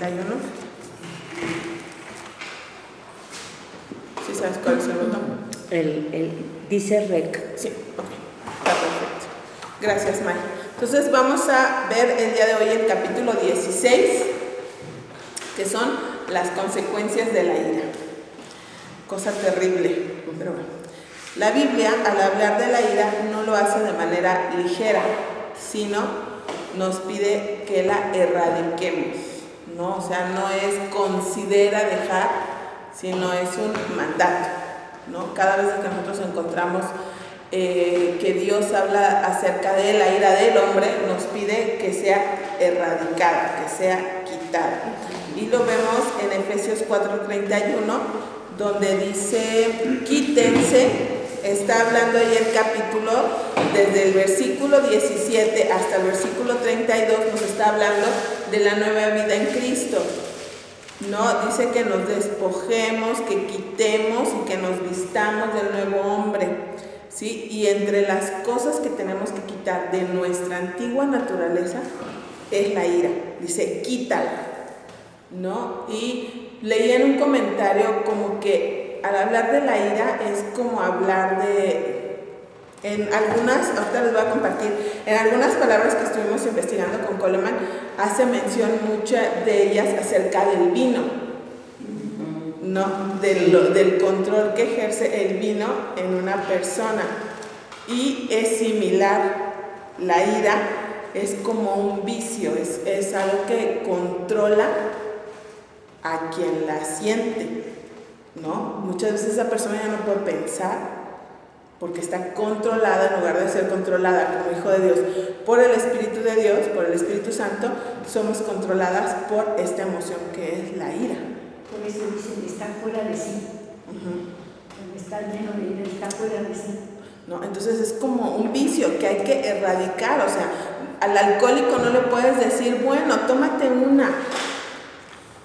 4:31. ¿Sí sabes cuál es el botón? Dice rec. Sí, ok, está perfecto. Gracias, May. Entonces vamos a ver el día de hoy el capítulo 16, que son las consecuencias de la ira. Cosa terrible, pero bueno. La Biblia, al hablar de la ira, no lo hace de manera ligera, sino nos pide que la erradiquemos, ¿no? O sea, no es considera dejar, sino es un mandato, ¿no? Cada vez que nosotros encontramos que Dios habla acerca de la ira del hombre, nos pide que sea erradicada, que sea quitada. Y lo vemos en Efesios 4:31, donde dice, quítense. Está hablando ahí el capítulo, desde el versículo 17 hasta el versículo 32, nos está hablando de la nueva vida en Cristo. No, dice que nos despojemos, que quitemos y que nos vistamos del nuevo hombre, ¿sí? Y entre las cosas que tenemos que quitar de nuestra antigua naturaleza es la ira. Dice, quítala, ¿no? Y leí en un comentario como que al hablar de la ira es como hablar en algunas, ahorita les voy a compartir, en algunas palabras que estuvimos investigando con Coleman, hace mención muchas de ellas acerca del vino, ¿no? Del control que ejerce el vino en una persona. Y es similar, la ira es como un vicio, es algo que controla a quien la siente, ¿no? Muchas veces esa persona ya no puede pensar porque está controlada en lugar de ser controlada como hijo de Dios por el Espíritu de Dios, por el Espíritu Santo. Somos controladas por esta emoción que es la ira. Por eso dicen que está fuera de sí. Cuando está lleno de ira, está fuera de sí. ¿No? Entonces es como un vicio que hay que erradicar. O sea, al alcohólico no le puedes decir, bueno, tómate una.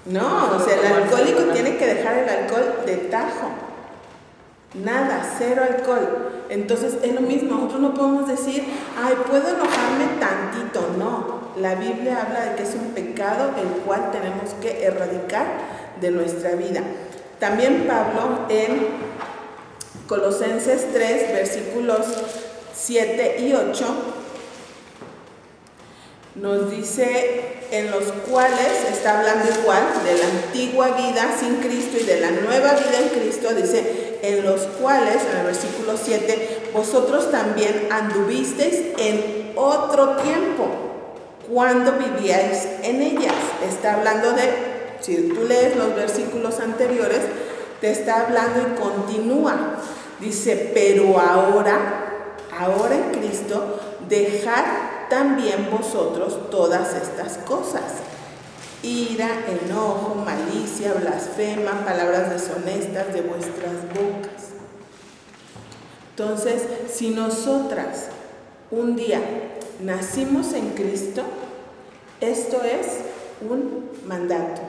No, o sea, el alcohólico tiene que dejar el alcohol de tajo. Nada, cero alcohol. Entonces es lo mismo, nosotros no podemos decir, ay, puedo enojarme tantito. No, la Biblia habla de que es un pecado el cual tenemos que erradicar de nuestra vida. También Pablo en Colosenses 3, versículos 7 y 8, nos dice, en los cuales, está hablando igual de la antigua vida sin Cristo y de la nueva vida en Cristo, dice, en los cuales, en el versículo 7, vosotros también anduvisteis en otro tiempo, cuando vivíais en ellas. Está hablando de, si tú lees los versículos anteriores, te está hablando y continúa. Dice, pero ahora en Cristo, dejad también vosotros todas estas cosas: ira, enojo, malicia, blasfema, palabras deshonestas de vuestras bocas. Entonces, si nosotras un día nacimos en Cristo, esto es un mandato.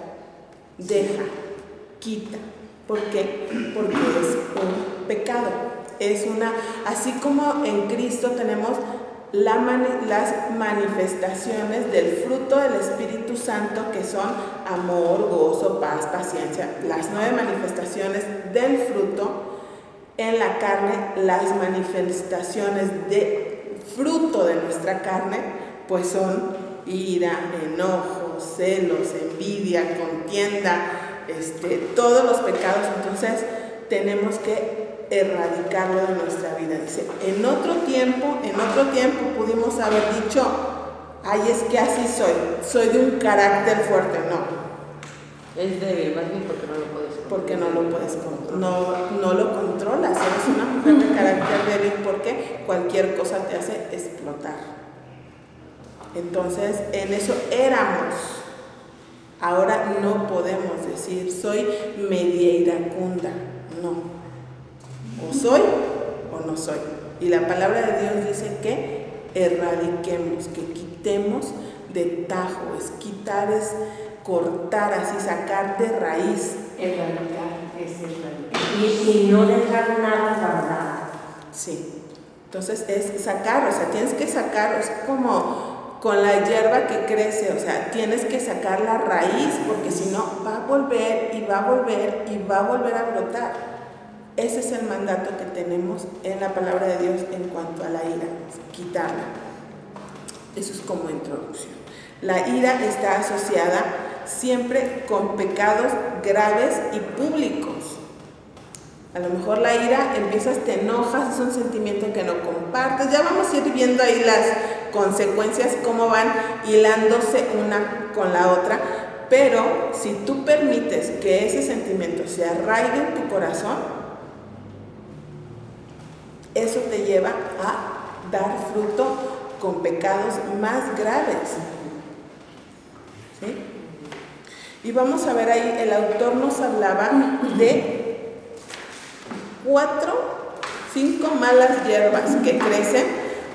Deja, quita. ¿Por qué? Porque es un pecado. Es así como en Cristo tenemos las manifestaciones del fruto del Espíritu Santo, que son amor, gozo, paz, paciencia. Las 9 manifestaciones del fruto en la carne, las manifestaciones de fruto de nuestra carne, pues son ira, enojo, celos, envidia, contienda, todos los pecados. Entonces tenemos que erradicarlo de nuestra vida. Dice, en otro tiempo pudimos haber dicho, ay, es que así soy de un carácter fuerte. No, es débil, más bien porque no lo puedes controlar. Porque no lo puedes controlar, no lo controlas. Eres una mujer de carácter débil porque cualquier cosa te hace explotar. Entonces, en eso éramos. Ahora no podemos decir, soy media iracunda. No. O soy o no soy. Y la palabra de Dios dice que erradiquemos, que quitemos de tajo. Es quitar, es cortar, así sacar de raíz. Erradicar, es erradicar. Y no dejar nada guardado. Sí. Entonces es sacar, o sea, tienes que sacar, es como con la hierba que crece, o sea, tienes que sacar la raíz porque si no va a volver y va a volver y va a volver a brotar. Ese es el mandato que tenemos en la palabra de Dios en cuanto a la ira, quitarla. Eso es como introducción. La ira está asociada siempre con pecados graves y públicos. A lo mejor la ira empiezas, te enojas, es un sentimiento que no compartes. Ya vamos a ir viendo ahí las consecuencias, cómo van hilándose una con la otra. Pero si tú permites que ese sentimiento se arraigue en tu corazón, eso te lleva a dar fruto con pecados más graves. ¿Sí? Y vamos a ver ahí, el autor nos hablaba de 5 malas hierbas que crecen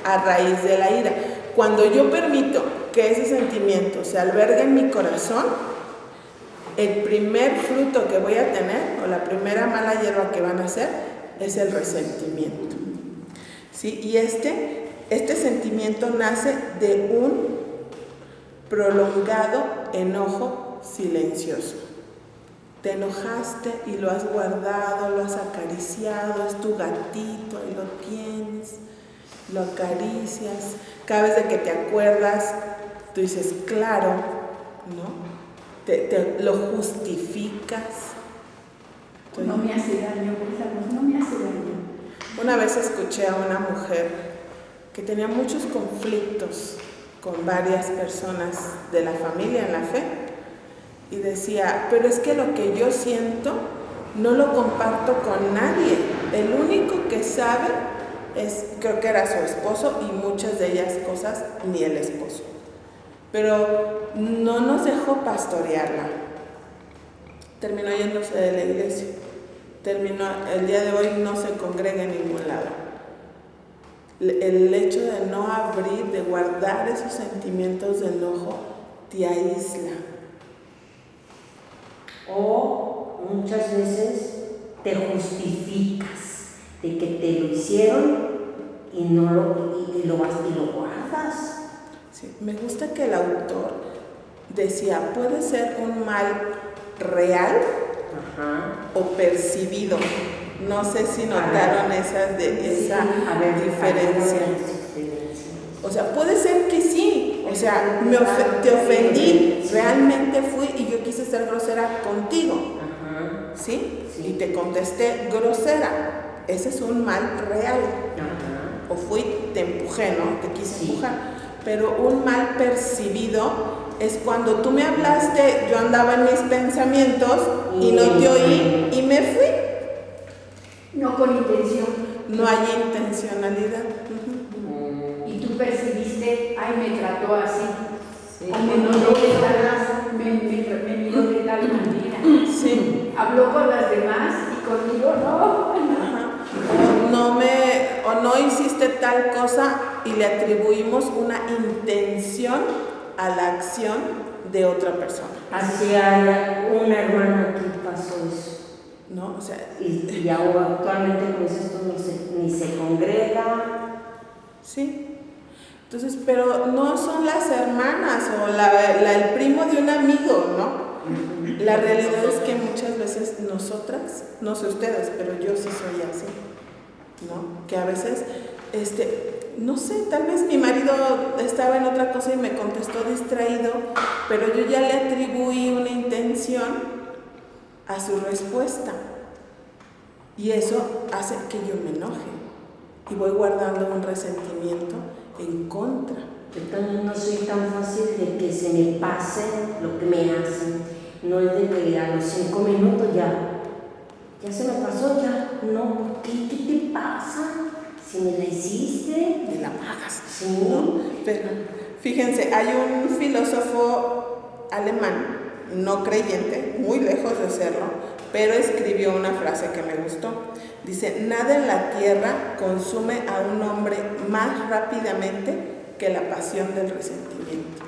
a raíz de la ira. Cuando yo permito que ese sentimiento se albergue en mi corazón, el primer fruto que voy a tener, o la primera mala hierba que van a hacer, es el resentimiento. ¿Sí? Y este sentimiento nace de un prolongado enojo silencioso. Te enojaste y lo has guardado, lo has acariciado, es tu gatito, ahí lo tienes, lo acaricias. Cada vez de que te acuerdas, tú dices, claro, ¿no? Lo justificas. No me hace daño, pensamos, no me hace daño. Una vez escuché a una mujer que tenía muchos conflictos con varias personas de la familia en la fe. Y decía, pero es que lo que yo siento no lo comparto con nadie. El único que sabe creo que era su esposo y muchas de ellas cosas ni el esposo. Pero no nos dejó pastorearla. Terminó yéndose de la iglesia. El día de hoy no se congrega en ningún lado. El hecho de no abrir, de guardar esos sentimientos de enojo, te aísla. O muchas veces te justificas de que te lo hicieron y lo guardas. Sí, me gusta que el autor decía, puede ser un mal real o percibido. No sé si notaron esa diferencia. O sea, puede ser que sí, o sea, te ofendí, realmente fui y yo quise ser grosera contigo, ¿sí? Y te contesté grosera, ese es un mal real. O te empujé, ¿no? Te quise empujar, pero un mal percibido es cuando tú me hablaste, yo andaba en mis pensamientos y no te oí y me fui. No con intención. No hay intencionalidad. Y tú percibiste, ay, me trató así. Sí. O me miró de tal manera. Sí. Habló con las demás y conmigo no. O no hiciste tal cosa y le atribuimos una intención a la acción de otra persona. Hacia una hermana que pasó eso. ¿No? O sea, y ahora actualmente con esto ni se congrega. Sí. Entonces, pero no son las hermanas o el primo de un amigo, ¿no? La realidad es que muchas veces nosotras, no sé ustedes, pero yo sí soy así, ¿no? Que a veces, no sé, tal vez mi marido estaba en otra cosa y me contestó distraído, pero yo ya le atribuí una intención a su respuesta. Y eso hace que yo me enoje y voy guardando un resentimiento en contra. Yo también no soy tan fácil de que se me pase lo que me hacen. No es de que a los 5 minutos ya se me pasó, ya. No, ¿qué te pasa? Si me la hiciste, Me la pagas. sí. ¿No? Pero fíjense, hay un filósofo alemán, no creyente, muy lejos de serlo, pero escribió una frase que me gustó. Dice, nada en la tierra consume a un hombre más rápidamente que la pasión del resentimiento.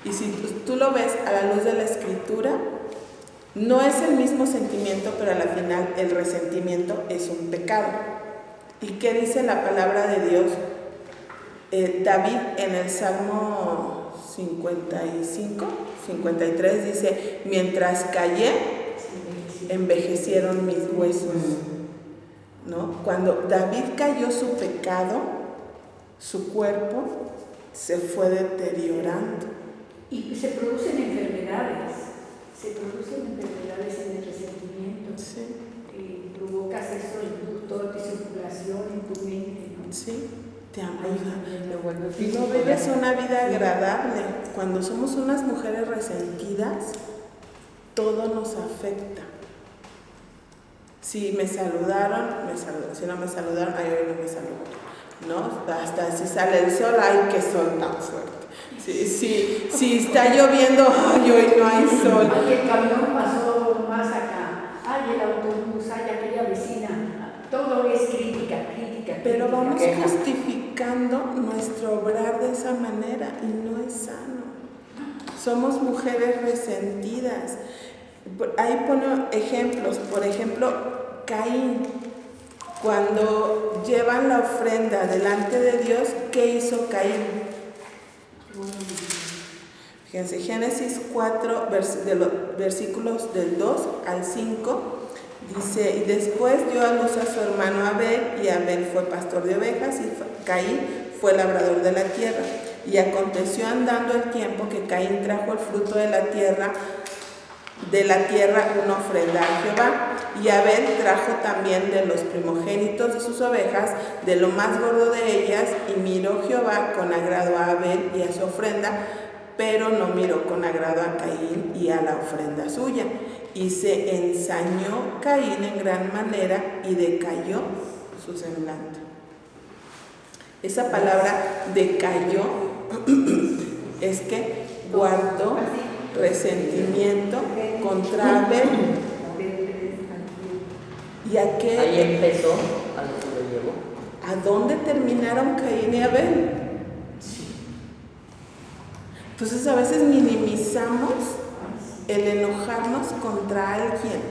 Y si tú lo ves a la luz de la escritura, no es el mismo sentimiento, pero al final el resentimiento es un pecado. ¿Y qué dice la palabra de Dios David en el Salmo 55, 53 dice, mientras callé, envejecieron mis huesos. ¿No? Cuando David cayó su pecado, su cuerpo se fue deteriorando. Y se producen enfermedades en el resentimiento. Sí. Provocas eso en toda tu circulación, en tu mente, ¿no? Sí, te ayuda. Y no vives una vida agradable. Cuando somos unas mujeres resentidas, todo nos afecta. Si me saludaron, me saludaron. Si no me saludaron, ay, hoy no me saludaron. ¿No? Hasta si sale el sol, ay, qué sol tan fuerte. Si está lloviendo, ay, hoy no hay sol. Ay, el camión pasó más acá. Ay, el autobús, ay, aquella vecina. Todo es crítica. Pero vamos justificando nuestro obrar de esa manera y no es sano. Somos mujeres resentidas. Ahí pone ejemplos. Por ejemplo, Caín. Cuando llevan la ofrenda delante de Dios, ¿qué hizo Caín? Fíjense, Génesis 4, versículos del 2 al 5, dice, y después dio a luz a su hermano Abel, y Abel fue pastor de ovejas, y Caín fue labrador de la tierra. Y aconteció andando el tiempo que Caín trajo el fruto de la tierra una ofrenda a Jehová, y Abel trajo también de los primogénitos de sus ovejas, de lo más gordo de ellas, y miró Jehová con agrado a Abel y a su ofrenda, pero no miró con agrado a Caín y a la ofrenda suya. Y se ensañó Caín en gran manera y decayó su semblante. Esa palabra decayó es que guardó resentimiento contra Abel. ¿Y a qué? Ahí empezó, a lo que lo llevó. ¿A dónde terminaron Caín y Abel? Entonces a veces minimizamos el enojarnos contra alguien.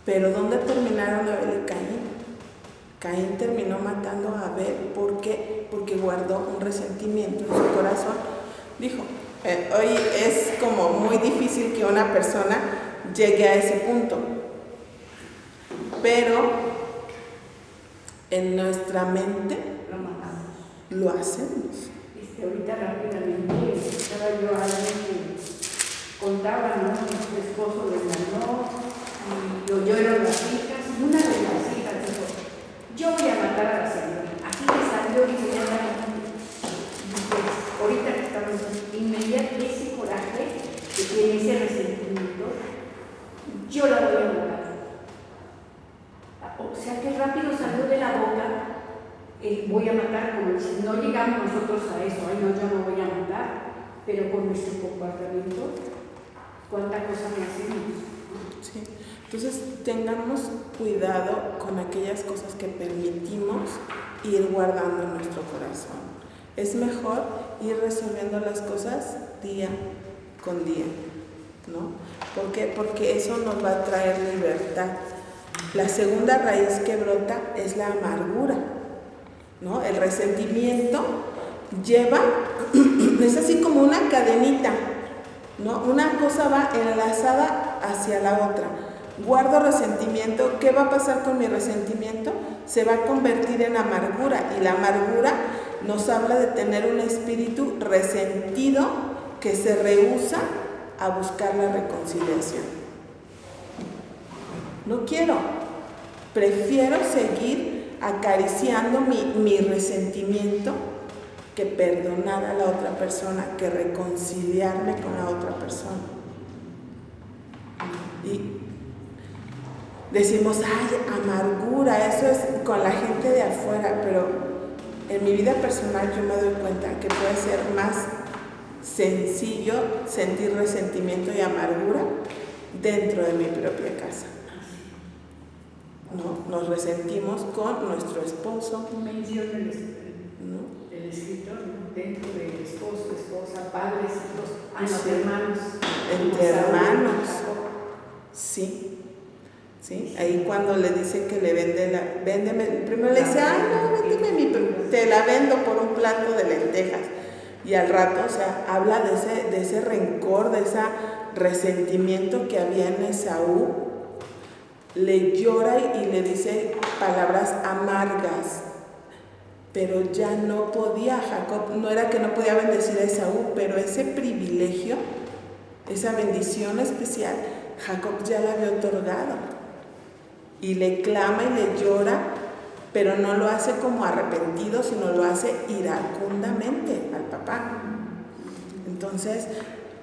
Pero ¿dónde terminaron Abel y Caín? Caín terminó matando a Abel. ¿Por qué? Porque guardó un resentimiento en su corazón. Dijo, hoy es como muy difícil que una persona llegue a ese punto. Pero en nuestra mente lo hacemos. Ahorita rápidamente estaba yo a alguien que contaba, ¿no? Su esposo le ganó y lo oyeron las hijas, y una de las hijas dijo, yo voy a matar a la señora. Así que salió y se llama. Ahorita que estamos inmediatamente ese coraje que tiene ese resentimiento, yo la voy a matar. O sea que rápido salió de la boca. Voy a matar, como si no llegamos nosotros a eso, ay no, yo no voy a matar, pero con nuestro comportamiento, ¿cuánta cosa me hacemos? Sí. Entonces tengamos cuidado con aquellas cosas que permitimos ir guardando en nuestro corazón. Es mejor ir resolviendo las cosas día con día, ¿no? ¿Por qué? Porque eso nos va a traer libertad. La segunda raíz que brota es la amargura, ¿no? El resentimiento lleva, es así como una cadenita, ¿no? Una cosa va enlazada hacia la otra. Guardo resentimiento, ¿qué va a pasar con mi resentimiento? Se va a convertir en amargura, y la amargura nos habla de tener un espíritu resentido que se rehúsa a buscar la reconciliación. No quiero, prefiero seguir acariciando mi resentimiento que perdonar a la otra persona, que reconciliarme con la otra persona. Y decimos, ay, amargura, eso es con la gente de afuera, pero en mi vida personal yo me doy cuenta que puede ser más sencillo sentir resentimiento y amargura dentro de mi propia casa. ¿No? Nos resentimos con nuestro esposo. Menciona el escritor, ¿no? Dentro del esposo, esposa, padres, hijos, hermanos. Entre hermanos. Sí. ¿sí? Ahí cuando le dice que le vende véndeme, primero le dice, ay no, véndeme te la vendo por un plato de lentejas. Y al rato, o sea, habla de ese rencor, de ese resentimiento que había en Esaú. Le llora y le dice palabras amargas, pero ya no podía Jacob, no era que no podía bendecir a Esaú, pero ese privilegio, esa bendición especial, Jacob ya la había otorgado. Y le clama y le llora, pero no lo hace como arrepentido, sino lo hace iracundamente al papá. Entonces,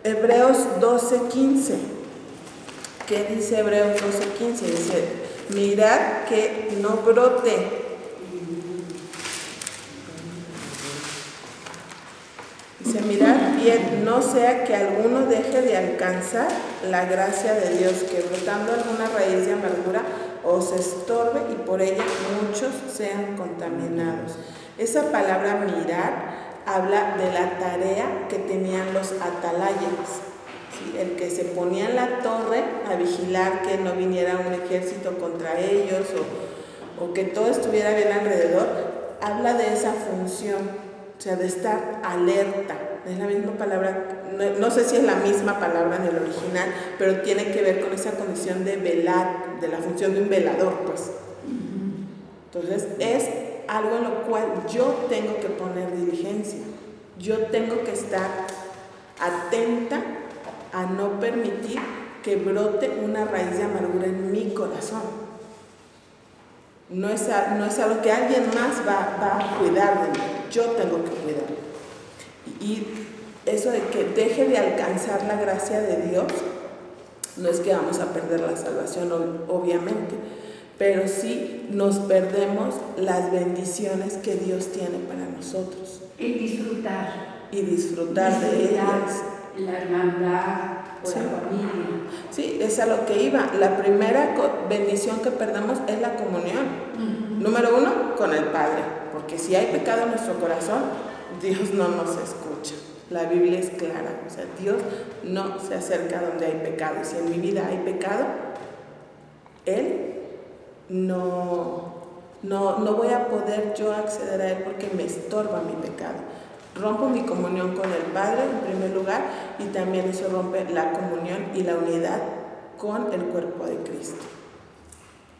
Hebreos 12:15. ¿Qué dice Hebreos 12:15? Dice, mirad que no brote. Dice, mirad bien, no sea que alguno deje de alcanzar la gracia de Dios, que brotando alguna raíz de amargura os estorbe y por ella muchos sean contaminados. Esa palabra mirar habla de la tarea que tenían los atalayas, ¿sí? El que se ponía en la torre a vigilar que no viniera un ejército contra ellos o que todo estuviera bien alrededor, habla de esa función. O sea, de estar alerta. Es la misma palabra, no sé si es la misma palabra en el original, pero tiene que ver con esa condición de velar, de la función de un velador, pues. Entonces, es algo en lo cual yo tengo que poner diligencia. Yo tengo que estar atenta a no permitir que brote una raíz de amargura en mi corazón. No es algo que alguien más va a cuidar de mí. Yo tengo que cuidar. Y eso de que deje de alcanzar la gracia de Dios, no es que vamos a perder la salvación, obviamente, pero sí nos perdemos las bendiciones que Dios tiene para nosotros. Y disfrutar de ellas. La hermandad o Sí. la familia. Sí, es a lo que iba. La primera bendición que perdemos es la comunión. Número 1, con el Padre, porque si hay pecado en nuestro corazón, Dios no nos escucha. La Biblia es clara, o sea, Dios no se acerca donde hay pecado. Y si en mi vida hay pecado, Él no voy a poder yo acceder a Él porque me estorba mi pecado. Rompo mi comunión con el Padre en primer lugar, y también eso rompe la comunión y la unidad con el cuerpo de Cristo.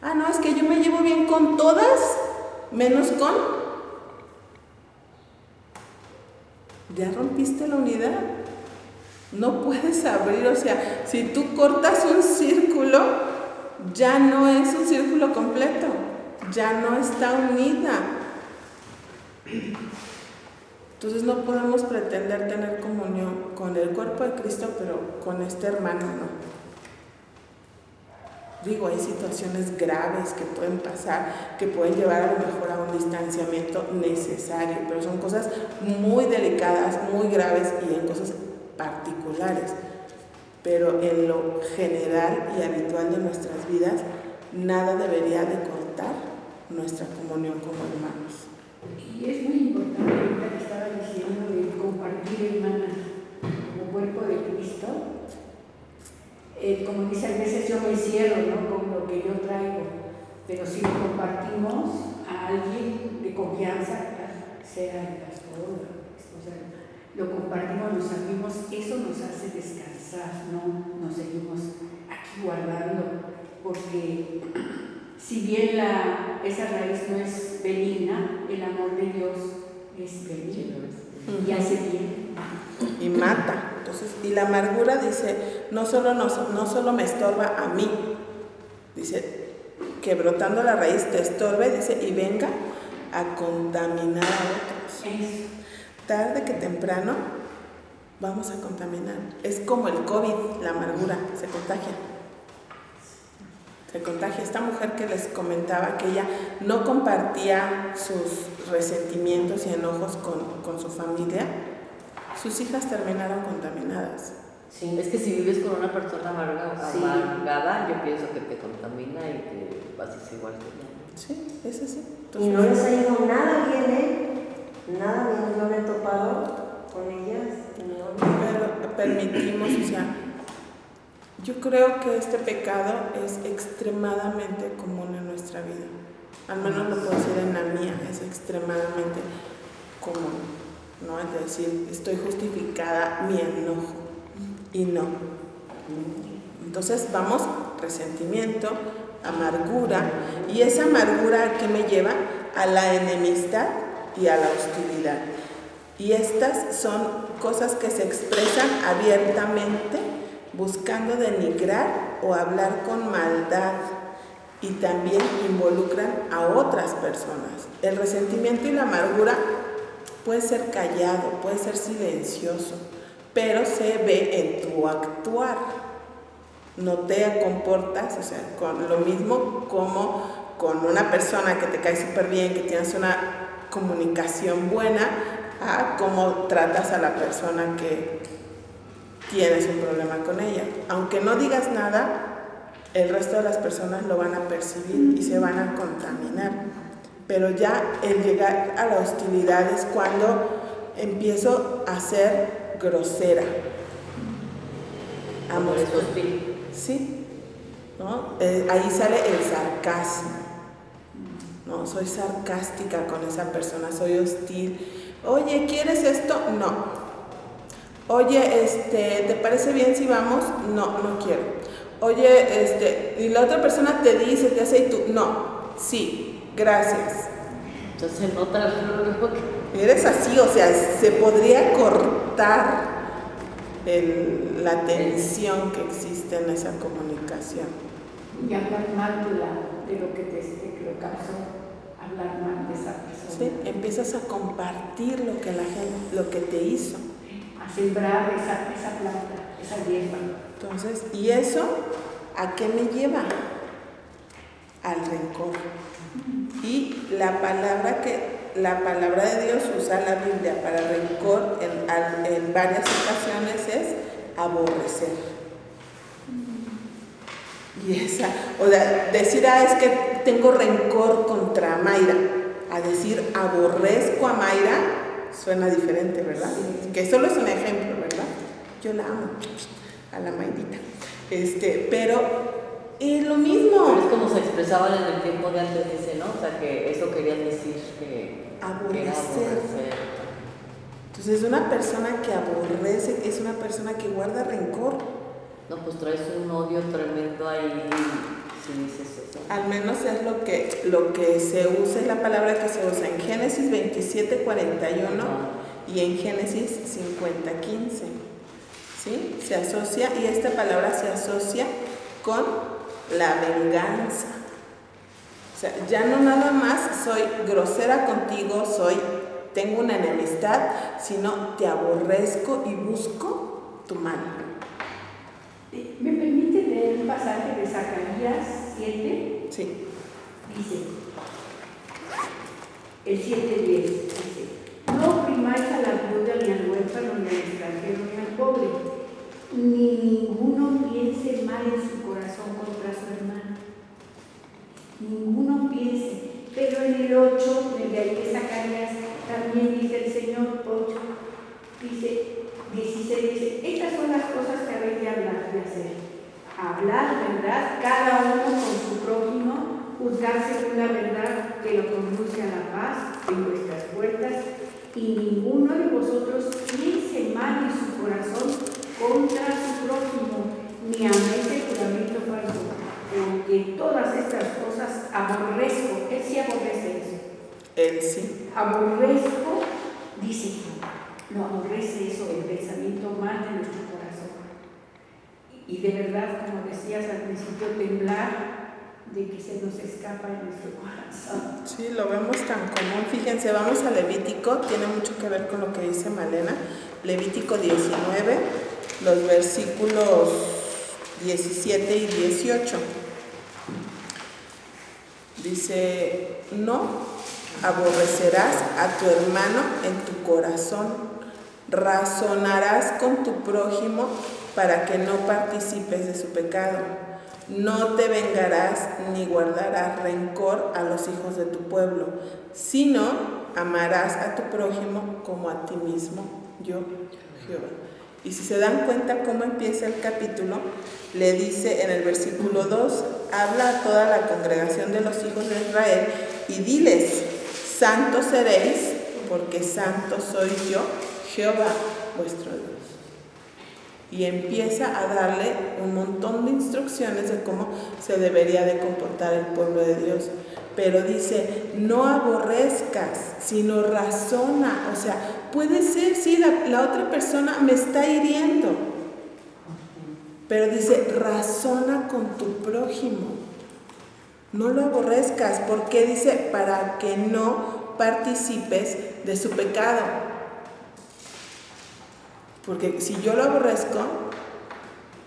Ah, no, es que yo me llevo bien con todas, menos con... Ya rompiste la unidad. No puedes abrir, o sea, si tú cortas un círculo, ya no es un círculo completo, ya no está unida. Entonces no podemos pretender tener comunión con el cuerpo de Cristo, pero con este hermano no. Digo, hay situaciones graves que pueden pasar, que pueden llevar a lo mejor a un distanciamiento necesario, pero son cosas muy delicadas, muy graves y en cosas particulares. Pero en lo general y habitual de nuestras vidas, nada debería de cortar nuestra comunión como hermanos. Y es muy importante lo que estaba diciendo de compartir, hermana, como cuerpo de Cristo. Como dice, a veces yo me cierro, ¿no?, con lo que yo traigo, pero si lo compartimos a alguien de confianza, sea el pastor, o sea, lo compartimos, lo abrimos, eso nos hace descansar, no nos seguimos aquí guardando, porque si bien esa raíz no es benigna, el amor de Dios es benigno y hace bien. Y mata. Entonces, y la amargura, dice, no solo me estorba a mí, dice que brotando la raíz te estorbe, dice, y venga a contaminar a otros. Tarde que temprano vamos a contaminar. Es como el COVID, la amargura, se contagia. Esta mujer que les comentaba que ella no compartía sus resentimientos y enojos con su familia, sus hijas terminaron contaminadas. Sí, es que si vives con una persona Sí. amargada, yo pienso que te contamina y que vas a ser igual que ella. Sí, es así. Y no les ha ido nada bien, nada bien, yo me he topado con ellas. Pero permitimos, o sea, Yo creo que este pecado es extremadamente común en nuestra vida. Al menos lo puedo decir en la mía, es extremadamente común, ¿no? Es decir, estoy justificada mi enojo y no. Entonces vamos, resentimiento, amargura, y esa amargura ¿a qué me lleva? A la enemistad y a la hostilidad. Y estas son cosas que se expresan abiertamente buscando denigrar o hablar con maldad, y también involucran a otras personas. El resentimiento y la amargura puede ser callado, puede ser silencioso, pero se ve en tu actuar. No te comportas, o sea, con lo mismo como con una persona que te cae súper bien, que tienes una comunicación buena, a cómo tratas a la persona que tienes un problema con ella. Aunque no digas nada, el resto de las personas lo van a percibir y se van a contaminar. Pero ya el llegar a la hostilidad es cuando empiezo a ser grosera. Por eso hostil. Sí, ¿no? Ahí sale el sarcasmo. No, soy sarcástica con esa persona, soy hostil. Oye, ¿quieres esto? No. Oye, ¿te parece bien si vamos? No, no quiero. Oye, y la otra persona te dice, te hace y tú, no, sí, gracias. Entonces se nota luego que Eres así, o sea, se podría cortar la tensión que existe en esa comunicación. Y hablar mal de lo que te causó, hablar mal de esa persona. Sí, empiezas a compartir lo que la gente, lo que te hizo. A sembrar esa planta, esa hierba. Entonces, ¿y eso a qué me lleva? Al rencor. Y la palabra de Dios usa la Biblia para rencor en varias ocasiones es aborrecer. Y o sea, decir, es que tengo rencor contra Mayra, a decir aborrezco a Mayra, suena diferente, ¿verdad? Sí. Que solo es un ejemplo, ¿verdad? Yo la amo, a la Mayrita. Pero es lo mismo. Pero es como se expresaban en el tiempo de antes, dice, ¿no? O sea, que eso querían decir que aborrecer. Entonces, una persona que aborrece es una persona que guarda rencor. No, pues traes un odio tremendo ahí si dices eso. Al menos es lo que se usa, es la palabra que se usa en Génesis 27:41 y en Génesis 50:15. ¿Sí? Se asocia, y esta palabra se asocia con la venganza. O sea, ya no nada más soy grosera contigo, tengo una enemistad, sino te aborrezco y busco tu mal. ¿Me permite leer un pasaje de Zacarías 7? Sí. Dice, el 7:10, dice, no oprimáis a la viuda, ni al huérfano, ni al extranjero, ni al pobre, ni ninguno piense mal en su corazón contra su hermano. Ninguno piense. Pero en el 8, de ahí de Zacarías, también dice el Señor, 8, dice, 16, dice, estas son las cosas que habéis de hablar, de hacer. Hablar verdad, cada uno con su prójimo, juzgar según la verdad que lo conduce a la paz en vuestras puertas, y ninguno de vosotros piense mal en su corazón contra su prójimo, ni améis el juramento falso, porque todas estas cosas aborrezco. Él sí aborrece eso. Él sí. Aborrezco, dice, no aborrece eso, el pensamiento mal de nuestro corazón. Y de verdad, como decías al principio, temblar de que se nos escapa en nuestro corazón. Sí, lo vemos tan común. Fíjense, vamos a Levítico, tiene mucho que ver con lo que dice Malena. Levítico 19, los versículos 17 y 18. Dice, no aborrecerás a tu hermano en tu corazón, razonarás con tu prójimo para que no participes de su pecado. No te vengarás ni guardarás rencor a los hijos de tu pueblo, sino amarás a tu prójimo como a ti mismo, yo, Jehová. Y si se dan cuenta cómo empieza el capítulo, le dice en el versículo 2, habla a toda la congregación de los hijos de Israel y diles, santos seréis, porque santo soy yo, Jehová, vuestro Dios. Y empieza a darle un montón de instrucciones de cómo se debería de comportar el pueblo de Dios. Pero dice, no aborrezcas, sino razona. O sea, puede ser, sí, la otra persona me está hiriendo. Pero dice, razona con tu prójimo. No lo aborrezcas, porque dice, para que no participes de su pecado. Porque si yo lo aborrezco,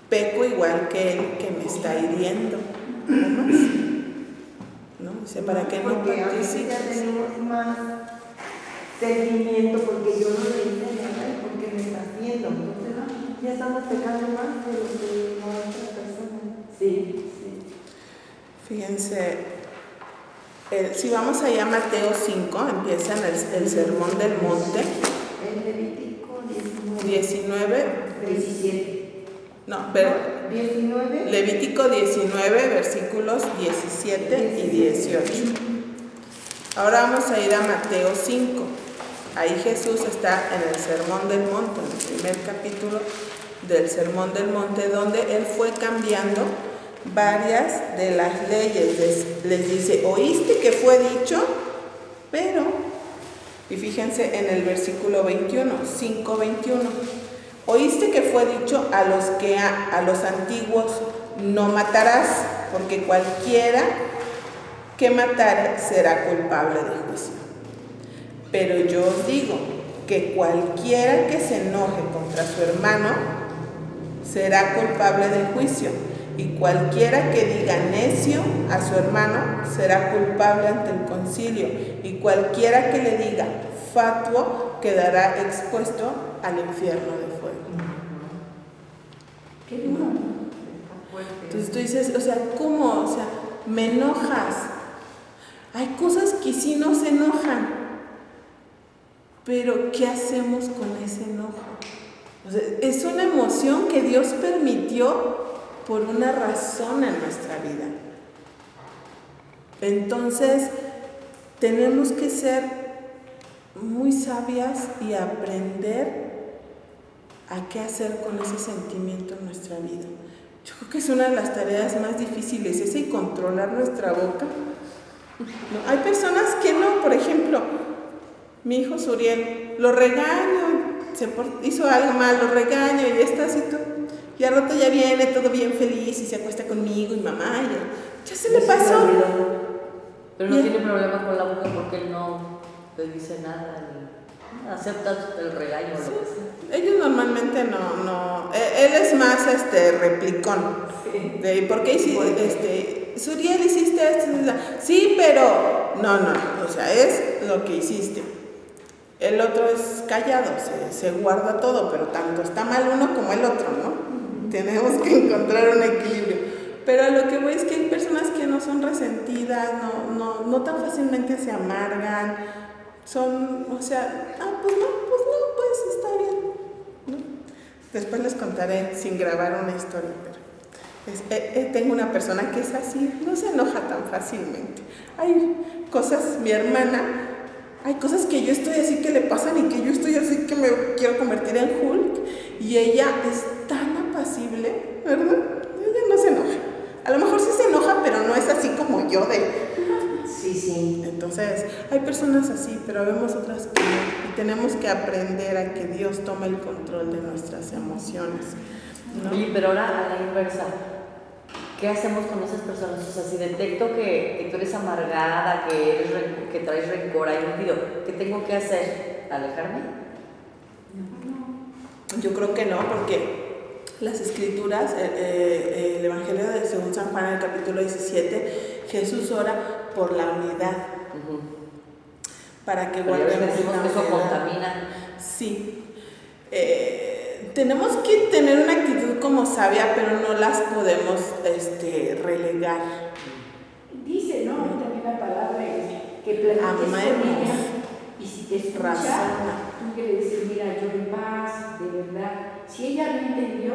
peco igual que él que me está hiriendo. ¿No más? ¿No? Dice, para que no porque participes. ya tenemos más sentimiento porque yo no le hice nada y porque me está haciendo. Entonces, ya estamos pecando más de lo que la otra persona. Sí, sí. Fíjense, si vamos allá a Mateo 5, empieza el Sermón del Monte. El Levítico 17. No, pero 19. Levítico 19, versículos 17 y 18. Ahora vamos a ir a Mateo 5. Ahí Jesús está en el Sermón del Monte, en el primer capítulo del Sermón del Monte, donde él fue cambiando varias de las leyes. Les dice, oíste que fue dicho, pero, y fíjense en el versículo 21, 5:21, oíste que fue dicho a los antiguos, no matarás, porque cualquiera que matare será culpable de juicio. Pero yo os digo que cualquiera que se enoje contra su hermano será culpable de juicio, y cualquiera que diga necio a su hermano será culpable ante el concilio, y cualquiera que le diga fatuo quedará expuesto al infierno de fuego. Qué duro. Entonces tú dices, o sea, ¿cómo? O sea, me enojas. Hay cosas que sí nos enojan, pero ¿qué hacemos con ese enojo? O sea, es una emoción que Dios permitió por una razón en nuestra vida. Entonces, tenemos que ser muy sabias y aprender a qué hacer con ese sentimiento en nuestra vida. Yo creo que es una de las tareas más difíciles, ese y controlar nuestra boca. No, hay personas que no, por ejemplo, mi hijo Suriel, lo regaño, hizo algo mal, lo regaño y está así todo. Y al rato ya viene todo bien feliz y se acuesta conmigo y mamá, ya se le pasó. Pero no tiene problema con la boca porque él no le dice nada ni acepta el regaño o lo que sea. Ellos normalmente no, él es más replicón. Sí. De ¿por qué hiciste Suriel, hiciste esto? Sí, pero no, o sea, es lo que hiciste. El otro es callado, se guarda todo, pero tanto está mal uno como el otro, ¿no? Tenemos que encontrar un equilibrio. Pero a lo que voy es que hay personas que no son resentidas, no tan fácilmente se amargan, son, o sea, pues está bien, ¿no? Después les contaré sin grabar una historia, pero tengo una persona que es así, no se enoja tan fácilmente. Hay cosas, mi hermana, hay cosas que yo estoy así que le pasan y que yo estoy así que me quiero convertir en Hulk, y ella es tan apacible, ¿verdad? Ella no se enoja. A lo mejor sí se enoja, pero no es así como yo de... Sí. Entonces, hay personas así, pero vemos otras que no. Y tenemos que aprender a que Dios tome el control de nuestras emociones, ¿no? Oye, pero ahora a la inversa, ¿qué hacemos con esas personas? O sea, si detecto que tú eres amargada, que traes rencor ahí metido, ¿qué tengo que hacer? ¿Alejarme? Yo creo que no, porque las escrituras, el Evangelio de según San Juan, en el capítulo 17, Jesús ora por la unidad, para que guardemos decimos la que eso unidad. contamina. Sí. Tenemos que tener una actitud como sabia, pero no las podemos relegar. Dice, ¿no? También la palabra es que platiques con Amemos. ella y si te escucha, Razona. tú que le dices, mira, yo en paz, de verdad, si ella no entendió,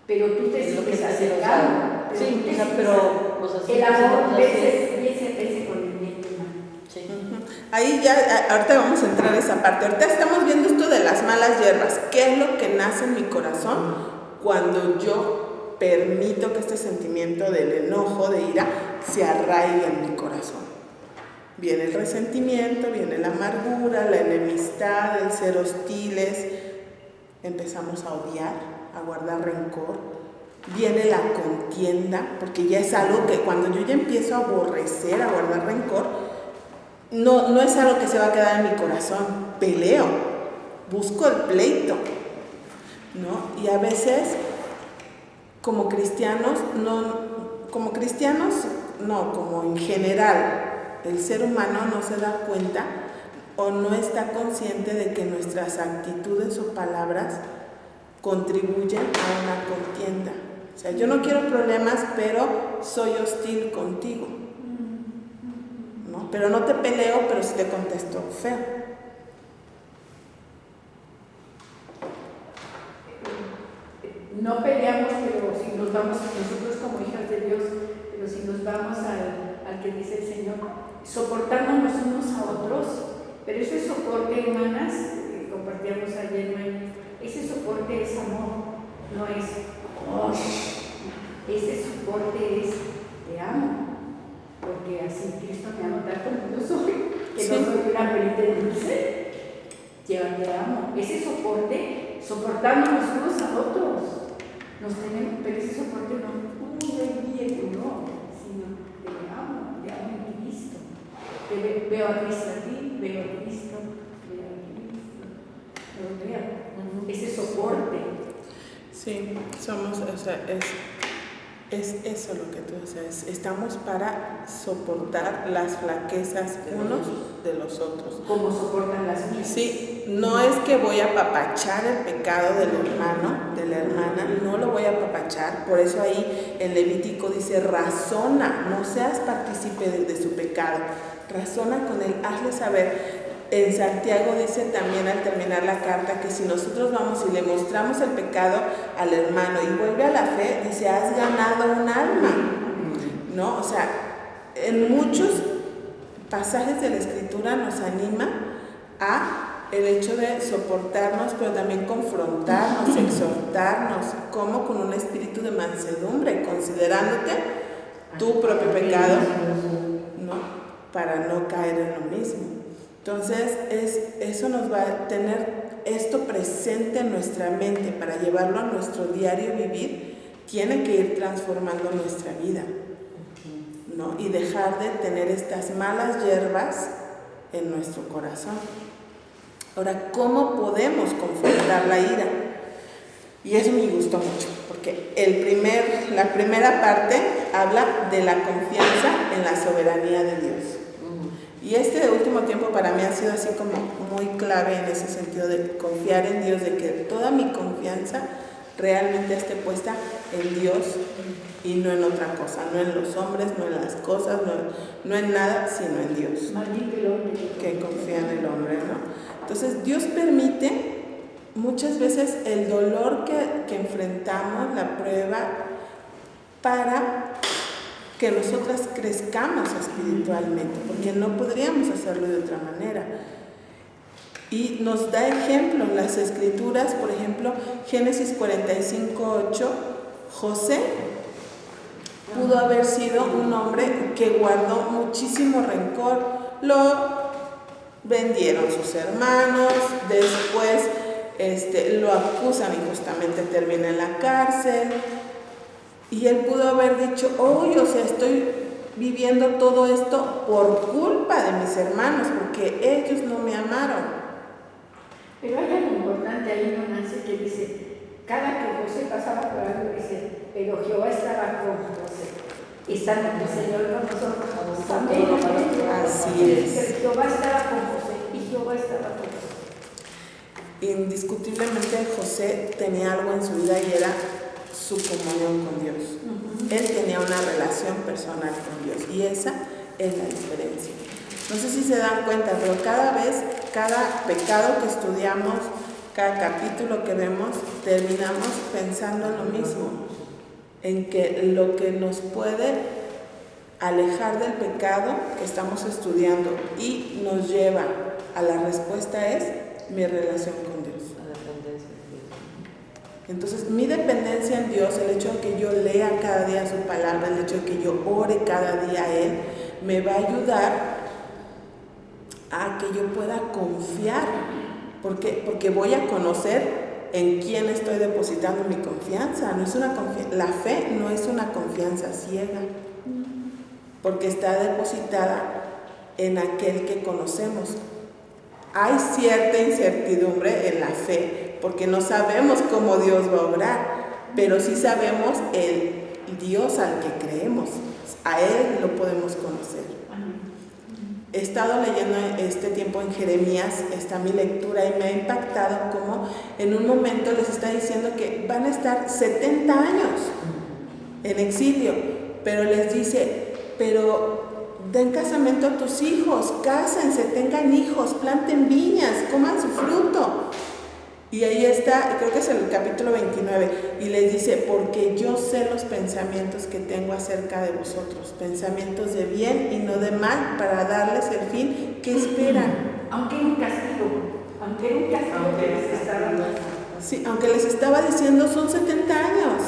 pero tú te Es lo que sigues está haciendo, acercando, sí, tú te o sea, sigues pero pues así, el amor, pues, así ese con el bien, hermano. sí. Ahí ya, ahorita vamos a entrar a esa parte. Ahorita estamos viendo esto de las malas hierbas. ¿Qué es lo que nace en mi corazón cuando yo permito que este sentimiento del enojo, de ira, se arraigue en mi corazón? Viene el resentimiento, viene la amargura, la enemistad, el ser hostiles. Empezamos a odiar, a guardar rencor. Viene la contienda, porque ya es algo que cuando yo ya empiezo a aborrecer, a guardar rencor, no es algo que se va a quedar en mi corazón. Peleo, busco el pleito, ¿no? Y a veces, como cristianos, como en general, el ser humano no se da cuenta o no está consciente de que nuestras actitudes o palabras contribuyen a una contienda. O sea, yo no quiero problemas, pero soy hostil contigo, ¿no? Pero no te peleo, pero sí te contesto feo. No peleamos, pero si nos vamos, nosotros como hijas de Dios, pero si nos vamos al que dice el Señor, soportándonos unos a otros, pero ese soporte, hermanas, que compartíamos ayer, ese soporte es amor, no es, ese soporte es, te amo, porque así Cristo me ama tanto como yo soy, que no soy una perita dulce, te amo, ese soporte, soportándonos unos a otros, nos tenemos, pero ese soporte no, sino te amo en Cristo. Veo a Cristo aquí, veo a Cristo, lo veo. Ese soporte. Sí, somos, o sea, es eso lo que tú dices. Estamos para soportar las flaquezas unos de los otros. Como soportan las mías. Sí, no es que voy a apapachar el pecado del hermano, de la hermana, no lo voy a apapachar. Por eso ahí el Levítico dice, razona, no seas partícipe de su pecado. Razona con él, hazle saber. En Santiago dice también al terminar la carta que si nosotros vamos y le mostramos el pecado al hermano y vuelve a la fe, dice, has ganado un alma, ¿no? O sea, en muchos pasajes de la Escritura nos anima a el hecho de soportarnos, pero también confrontarnos, exhortarnos, como con un espíritu de mansedumbre, considerándote tu propio pecado, ¿no? Para no caer en lo mismo. Entonces, eso nos va a tener esto presente en nuestra mente para llevarlo a nuestro diario vivir, tiene que ir transformando nuestra vida, ¿no? Y dejar de tener estas malas hierbas en nuestro corazón. Ahora, ¿cómo podemos confrontar la ira? Y eso me gustó mucho, porque la primera parte habla de la confianza en la soberanía de Dios. Y este último tiempo para mí ha sido así como muy clave en ese sentido de confiar en Dios, de que toda mi confianza realmente esté puesta en Dios y no en otra cosa, no en los hombres, no en las cosas, no en nada, sino en Dios. Maldito el hombre Que confía en el hombre, ¿no? Entonces Dios permite muchas veces el dolor que enfrentamos, la prueba, para que nosotras crezcamos espiritualmente, porque no podríamos hacerlo de otra manera. Y nos da ejemplos las Escrituras, por ejemplo, Génesis 45:8, José pudo haber sido un hombre que guardó muchísimo rencor, lo vendieron sus hermanos, después lo acusan y justamente termina en la cárcel. Y él pudo haber dicho, estoy viviendo todo esto por culpa de mis hermanos, porque ellos no me amaron. Pero hay algo importante ahí, ¿no, Nancy? Que dice, cada que José pasaba por algo, dice, pero Jehová estaba con José. Está el Señor con nosotros. También. Así es. Jehová estaba con José y Jehová estaba con José. Indiscutiblemente José tenía algo en su vida y era su comunión con Dios. Él tenía una relación personal con Dios y esa es la diferencia. No sé si se dan cuenta, pero cada vez cada pecado que estudiamos, cada capítulo que vemos, terminamos pensando en lo mismo, en que lo que nos puede alejar del pecado que estamos estudiando y nos lleva a la respuesta es mi relación con Dios. Entonces, mi dependencia en Dios, el hecho de que yo lea cada día su palabra, el hecho de que yo ore cada día a Él, me va a ayudar a que yo pueda confiar, porque voy a conocer en quién estoy depositando mi confianza. No es la fe no es una confianza ciega, porque está depositada en aquel que conocemos. Hay cierta incertidumbre en la fe, porque no sabemos cómo Dios va a obrar, pero sí sabemos el Dios al que creemos. A Él lo podemos conocer. He estado leyendo este tiempo en Jeremías, está mi lectura, y me ha impactado cómo en un momento les está diciendo que van a estar 70 años en exilio, pero les dice, pero den casamiento a tus hijos, cásense, tengan hijos, planten viñas, coman su fruto. Y ahí está, creo que es el capítulo 29, y les dice, porque yo sé los pensamientos que tengo acerca de vosotros, pensamientos de bien y no de mal, para darles el fin que esperan. Aunque era un castigo, que les estaba dando. Sí, aunque les estaba diciendo, son 70 años.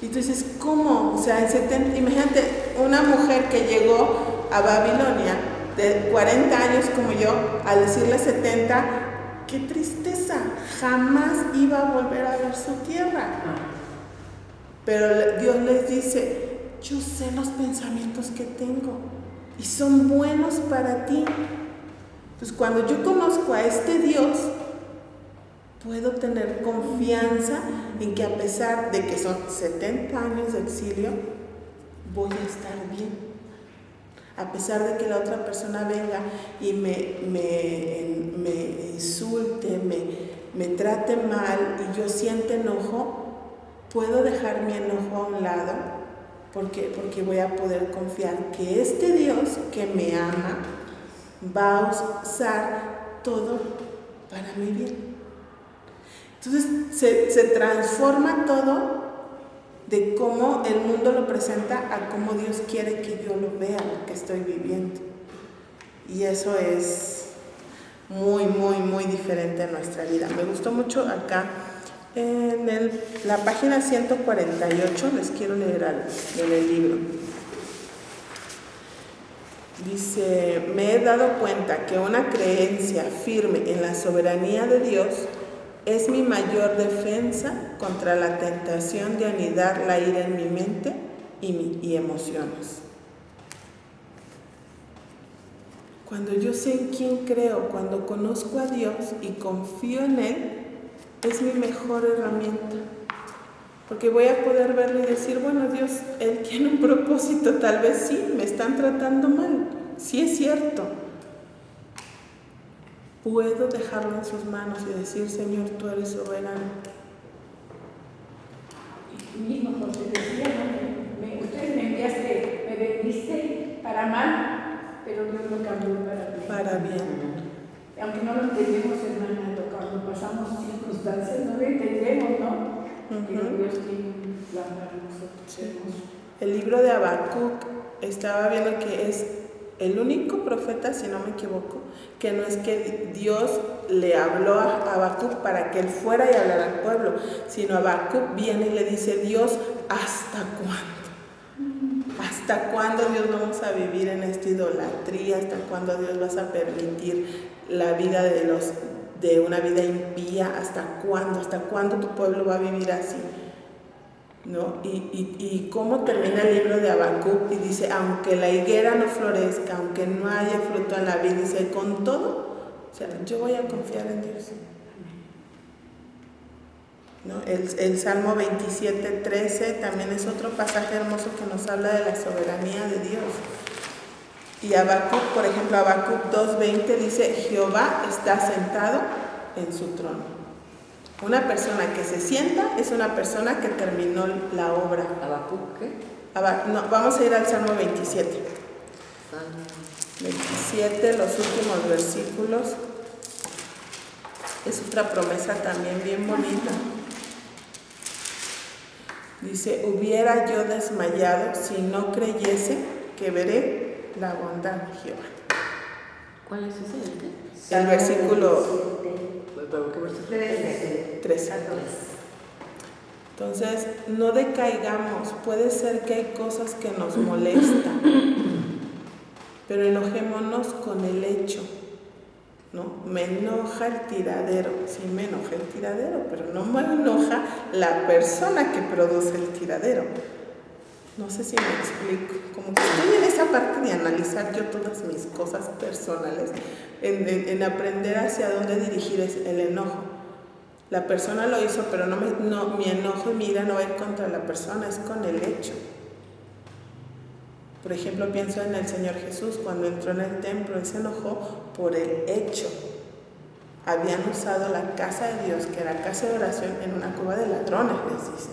Y tú dices, ¿cómo? O sea, imagínate una mujer que llegó a Babilonia de 40 años como yo, al decirle 70, ¡qué tristeza! Jamás iba a volver a ver su tierra. Pero Dios les dice, yo sé los pensamientos que tengo y son buenos para ti. Entonces, cuando yo conozco a este Dios, puedo tener confianza en que a pesar de que son 70 años de exilio, voy a estar bien. A pesar de que la otra persona venga y me insulte, me trate mal y yo sienta enojo, puedo dejar mi enojo a un lado porque voy a poder confiar que este Dios que me ama va a usar todo para mi bien. Entonces se transforma todo de cómo el mundo lo presenta a cómo Dios quiere que yo lo vea, lo que estoy viviendo. Y eso es muy, muy, muy diferente a nuestra vida. Me gustó mucho acá en la página 148, les quiero leer algo en el libro. Dice, me he dado cuenta que una creencia firme en la soberanía de Dios es mi mayor defensa contra la tentación de anidar la ira en mi mente y emociones. Cuando yo sé en quién creo, cuando conozco a Dios y confío en Él, es mi mejor herramienta. Porque voy a poder verlo y decir, bueno, Dios, Él tiene un propósito, tal vez sí, me están tratando mal, sí es cierto. Puedo dejarlo en sus manos y decir, Señor, tú eres soberano. Y mismo José decía, ustedes me enviaste, me vendiste para mal, pero Dios lo cambió para bien. Para bien. Aunque no lo entendemos, hermana, cuando pasamos circunstancias, no lo entendemos, ¿no? Pero Dios tiene un plan para nosotros. Sí. El libro de Habacuc, estaba viendo que es el único profeta, si no me equivoco, que no es que Dios le habló a Habacuc para que él fuera y hablara al pueblo, sino Habacuc viene y le dice, Dios, ¿hasta cuándo? ¿Hasta cuándo, Dios, vamos a vivir en esta idolatría? ¿Hasta cuándo, Dios, vas a permitir la vida de una vida impía? ¿Hasta cuándo? ¿Hasta cuándo tu pueblo va a vivir así? ¿No? Y cómo termina el libro de Habacuc, y dice, aunque la higuera no florezca, aunque no haya fruto en la vid, dice, con todo, o sea, yo voy a confiar en Dios. ¿No? El Salmo 27:13 también es otro pasaje hermoso que nos habla de la soberanía de Dios. Y Habacuc, por ejemplo, Habacuc 2:20 dice, Jehová está sentado en su trono. Una persona que se sienta es una persona que terminó la obra. ¿Habacuc qué? No, vamos a ir al Salmo 27. 27, los últimos versículos. Es otra promesa también bien bonita. Dice, hubiera yo desmayado si no creyese que veré la bondad de Jehová. ¿Cuál es ese? ¿El qué? El versículo ¿Pero qué versículo? 13. Entonces, no decaigamos. Puede ser que hay cosas que nos molestan, pero enojémonos con el hecho, ¿no? Me enoja el tiradero. Sí, me enoja el tiradero, pero no me enoja la persona que produce el tiradero. No sé si me explico. Como que estoy en esa parte de analizar yo todas mis cosas personales, en aprender hacia dónde dirigir el enojo. La persona lo hizo, pero mi enojo y mi ira no va a ir contra la persona, es con el hecho. Por ejemplo, pienso en el Señor Jesús, cuando entró en el templo, Él se enojó por el hecho. Habían usado la casa de Dios, que era casa de oración, en una cueva de ladrones, les dice.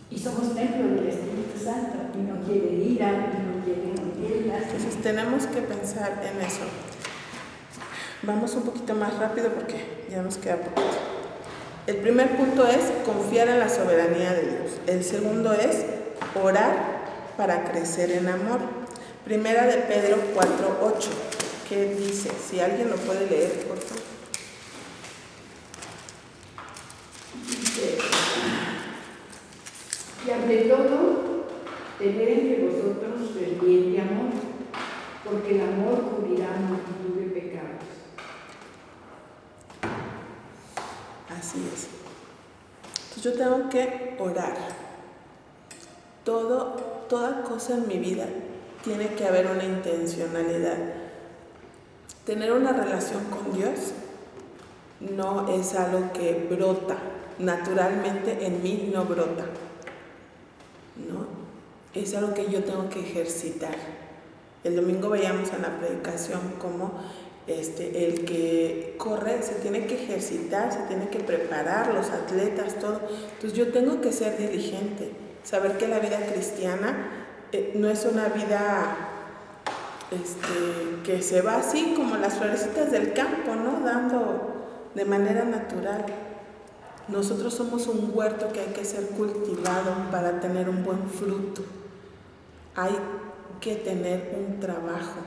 Y somos templo del Espíritu Santo, y no quiere ira, y no quiere contiendas. Entonces tenemos que pensar en eso. Vamos un poquito más rápido porque ya nos queda poquito. El primer punto es confiar en la soberanía de Dios. El segundo es orar para crecer en amor. Primera de Pedro 4:8, que dice, si alguien lo puede leer, por favor. Dice, y ante todo, tener entre vosotros ferviente amor, porque el amor cubrirá multitud de pecados. Así es. Entonces yo tengo que orar. Toda cosa en mi vida tiene que haber una intencionalidad. Tener una relación con Dios no es algo que brota. Naturalmente en mí no brota. ¿No? Es algo que yo tengo que ejercitar. El domingo veíamos en la predicación cómo el que corre se tiene que ejercitar, se tiene que preparar, los atletas, todo. Entonces yo tengo que ser diligente, saber que la vida cristiana no es una vida que se va así como las florecitas del campo, ¿no? Dando de manera natural. Nosotros somos un huerto que hay que ser cultivado para tener un buen fruto. Hay que tener un trabajo.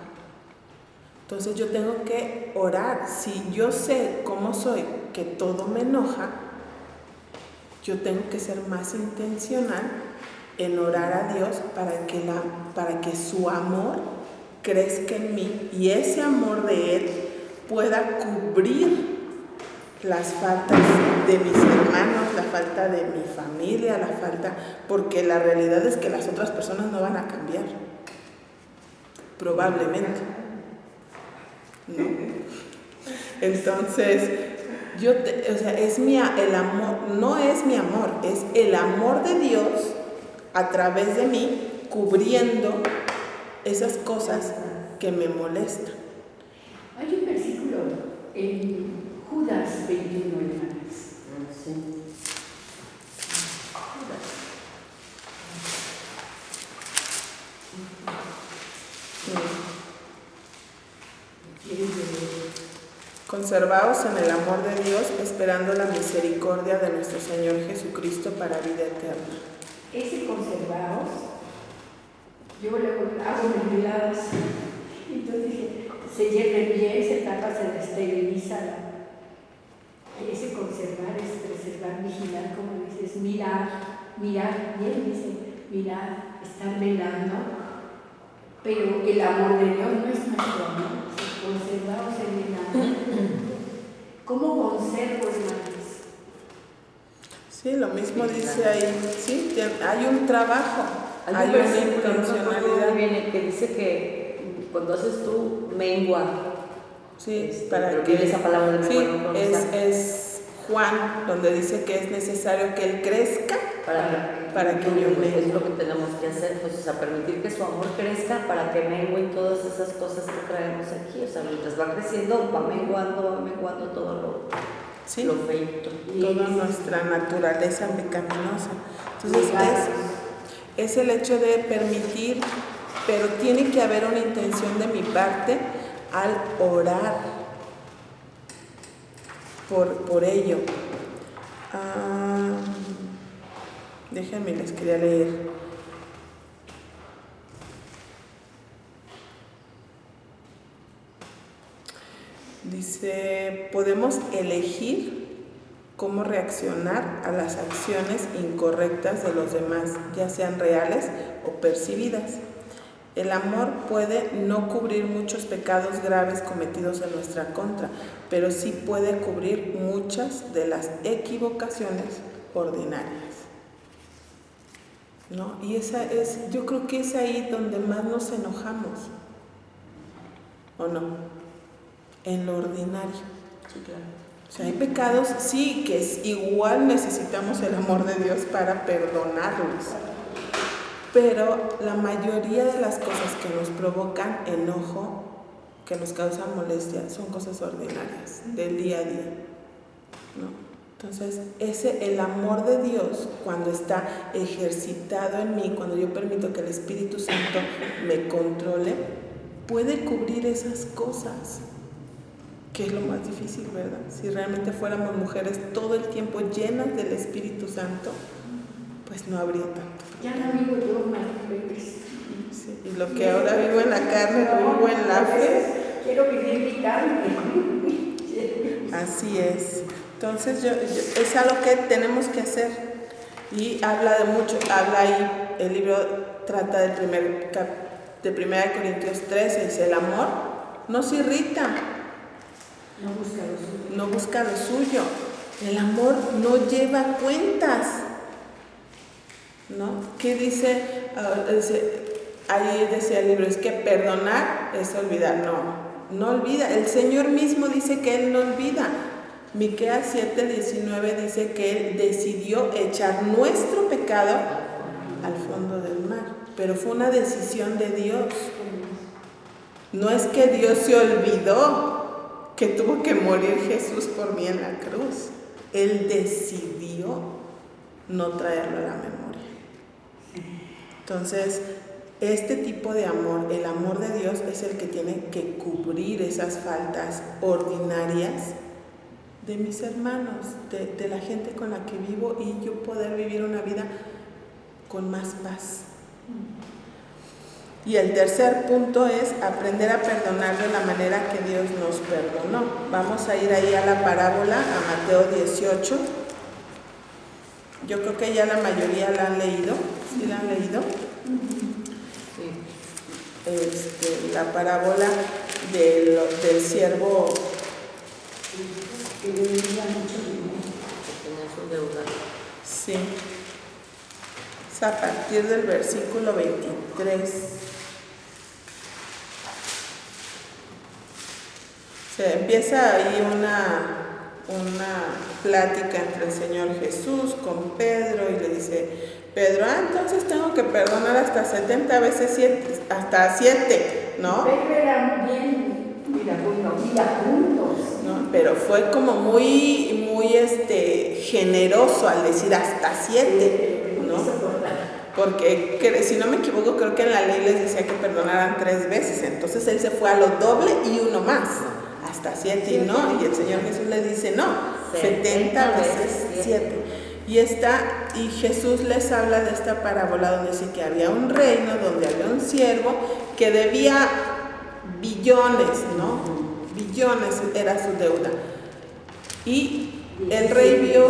Entonces yo tengo que orar. Si yo sé cómo soy, que todo me enoja, yo tengo que ser más intencional en orar a Dios para que su amor crezca en mí y ese amor de Él pueda cubrir las faltas de mis hermanos, la falta de mi familia, la falta, porque la realidad es que las otras personas no van a cambiar, probablemente, ¿no? Entonces, el amor, no es mi amor, es el amor de Dios a través de mí, cubriendo esas cosas que me molestan. Hay un versículo en Judas 21, hermanas. Sí. Conservaos en el amor de Dios, esperando la misericordia de nuestro Señor Jesucristo para vida eterna. Ese conservaos, yo luego hago mermeladas, entonces se hierve bien, se tapa, se esteriliza. Ese conservar es preservar, vigilar, como dices, mirar, y él dice, mirar, estar velando, pero el amor de Dios no es nuestro amor, conservaos en el amor. ¿Cómo conservo, hermanos? Sí, lo mismo dice ahí, sí, hay un trabajo, hay un una versículo, no intencionalidad. viene, que dice que cuando haces tú mengua. Sí, para pero que esa palabra de sí, mengua no es Juan, donde dice que es necesario que Él crezca para que yo me... Es lo que tenemos que hacer, pues, o sea, permitir que su amor crezca para que menguen todas esas cosas que traemos aquí. O sea, mientras va creciendo, va menguando todo Sí, lo feito. toda nuestra naturaleza pecaminosa. Entonces es el hecho de permitir pero tiene que haber una intención de mi parte al orar por ello. Déjenme, les quería leer. Dice, podemos elegir cómo reaccionar a las acciones incorrectas de los demás, ya sean reales o percibidas. El amor puede no cubrir muchos pecados graves cometidos en nuestra contra, pero sí puede cubrir muchas de las equivocaciones ordinarias, ¿no? Y yo creo que es ahí donde más nos enojamos, ¿o no? En lo ordinario. Sí, claro. O sea, hay pecados, sí, que igual necesitamos el amor de Dios para perdonarlos. Pero la mayoría de las cosas que nos provocan enojo, que nos causan molestia, son cosas ordinarias, del día a día, ¿no? Entonces, el amor de Dios, cuando está ejercitado en mí, cuando yo permito que el Espíritu Santo me controle, puede cubrir esas cosas, que es lo más difícil, ¿verdad? Si realmente fuéramos mujeres todo el tiempo llenas del Espíritu Santo, pues no habría tanto. Ya no vivo yo, Maribel. Sí, y lo que ahora vivo en la carne, lo vivo en la fe. Quiero vivir mi carne. Así es. Entonces, es algo que tenemos que hacer. Y habla ahí, el libro trata de 1 Corintios 13, dice, el amor no se irrita. No busca lo suyo. El amor no lleva cuentas, ¿no? ¿Qué dice? Ahí decía el libro, es que perdonar es olvidar. No olvida. El Señor mismo dice que Él no olvida. Miqueas 7:19 dice que Él decidió echar nuestro pecado al fondo del mar. Pero fue una decisión de Dios. No es que Dios se olvidó que tuvo que morir Jesús por mí en la cruz. Él decidió no traerlo a la memoria. Entonces, este tipo de amor, el amor de Dios, es el que tiene que cubrir esas faltas ordinarias de mis hermanos, de la gente con la que vivo, y yo poder vivir una vida con más paz. Y el tercer punto es aprender a perdonar de la manera que Dios nos perdonó. Vamos a ir ahí a la parábola, a Mateo 18. Yo creo que ya la mayoría la han leído. ¿Sí la han leído? Sí. La parábola del siervo Que le diga mucho dinero. Que tenía su deuda. Sí. Es a partir del versículo 23. Se empieza ahí una plática entre el Señor Jesús con Pedro, y le dice Pedro, entonces tengo que perdonar hasta 70 veces 7, hasta 7, ¿no? Pedro era bien iracundos. ¿No? Pero fue como muy generoso al decir hasta 7, ¿no? Porque si no me equivoco, creo que en la ley les decía que perdonaran 3 veces, entonces él se fue a lo doble y uno más, hasta 7, y no, y el Señor Jesús le dice no, 70 veces 7. Y Jesús les habla de esta parábola donde dice que había un reino donde había un siervo que debía billones, ¿no? Billones era su deuda. Y el rey vio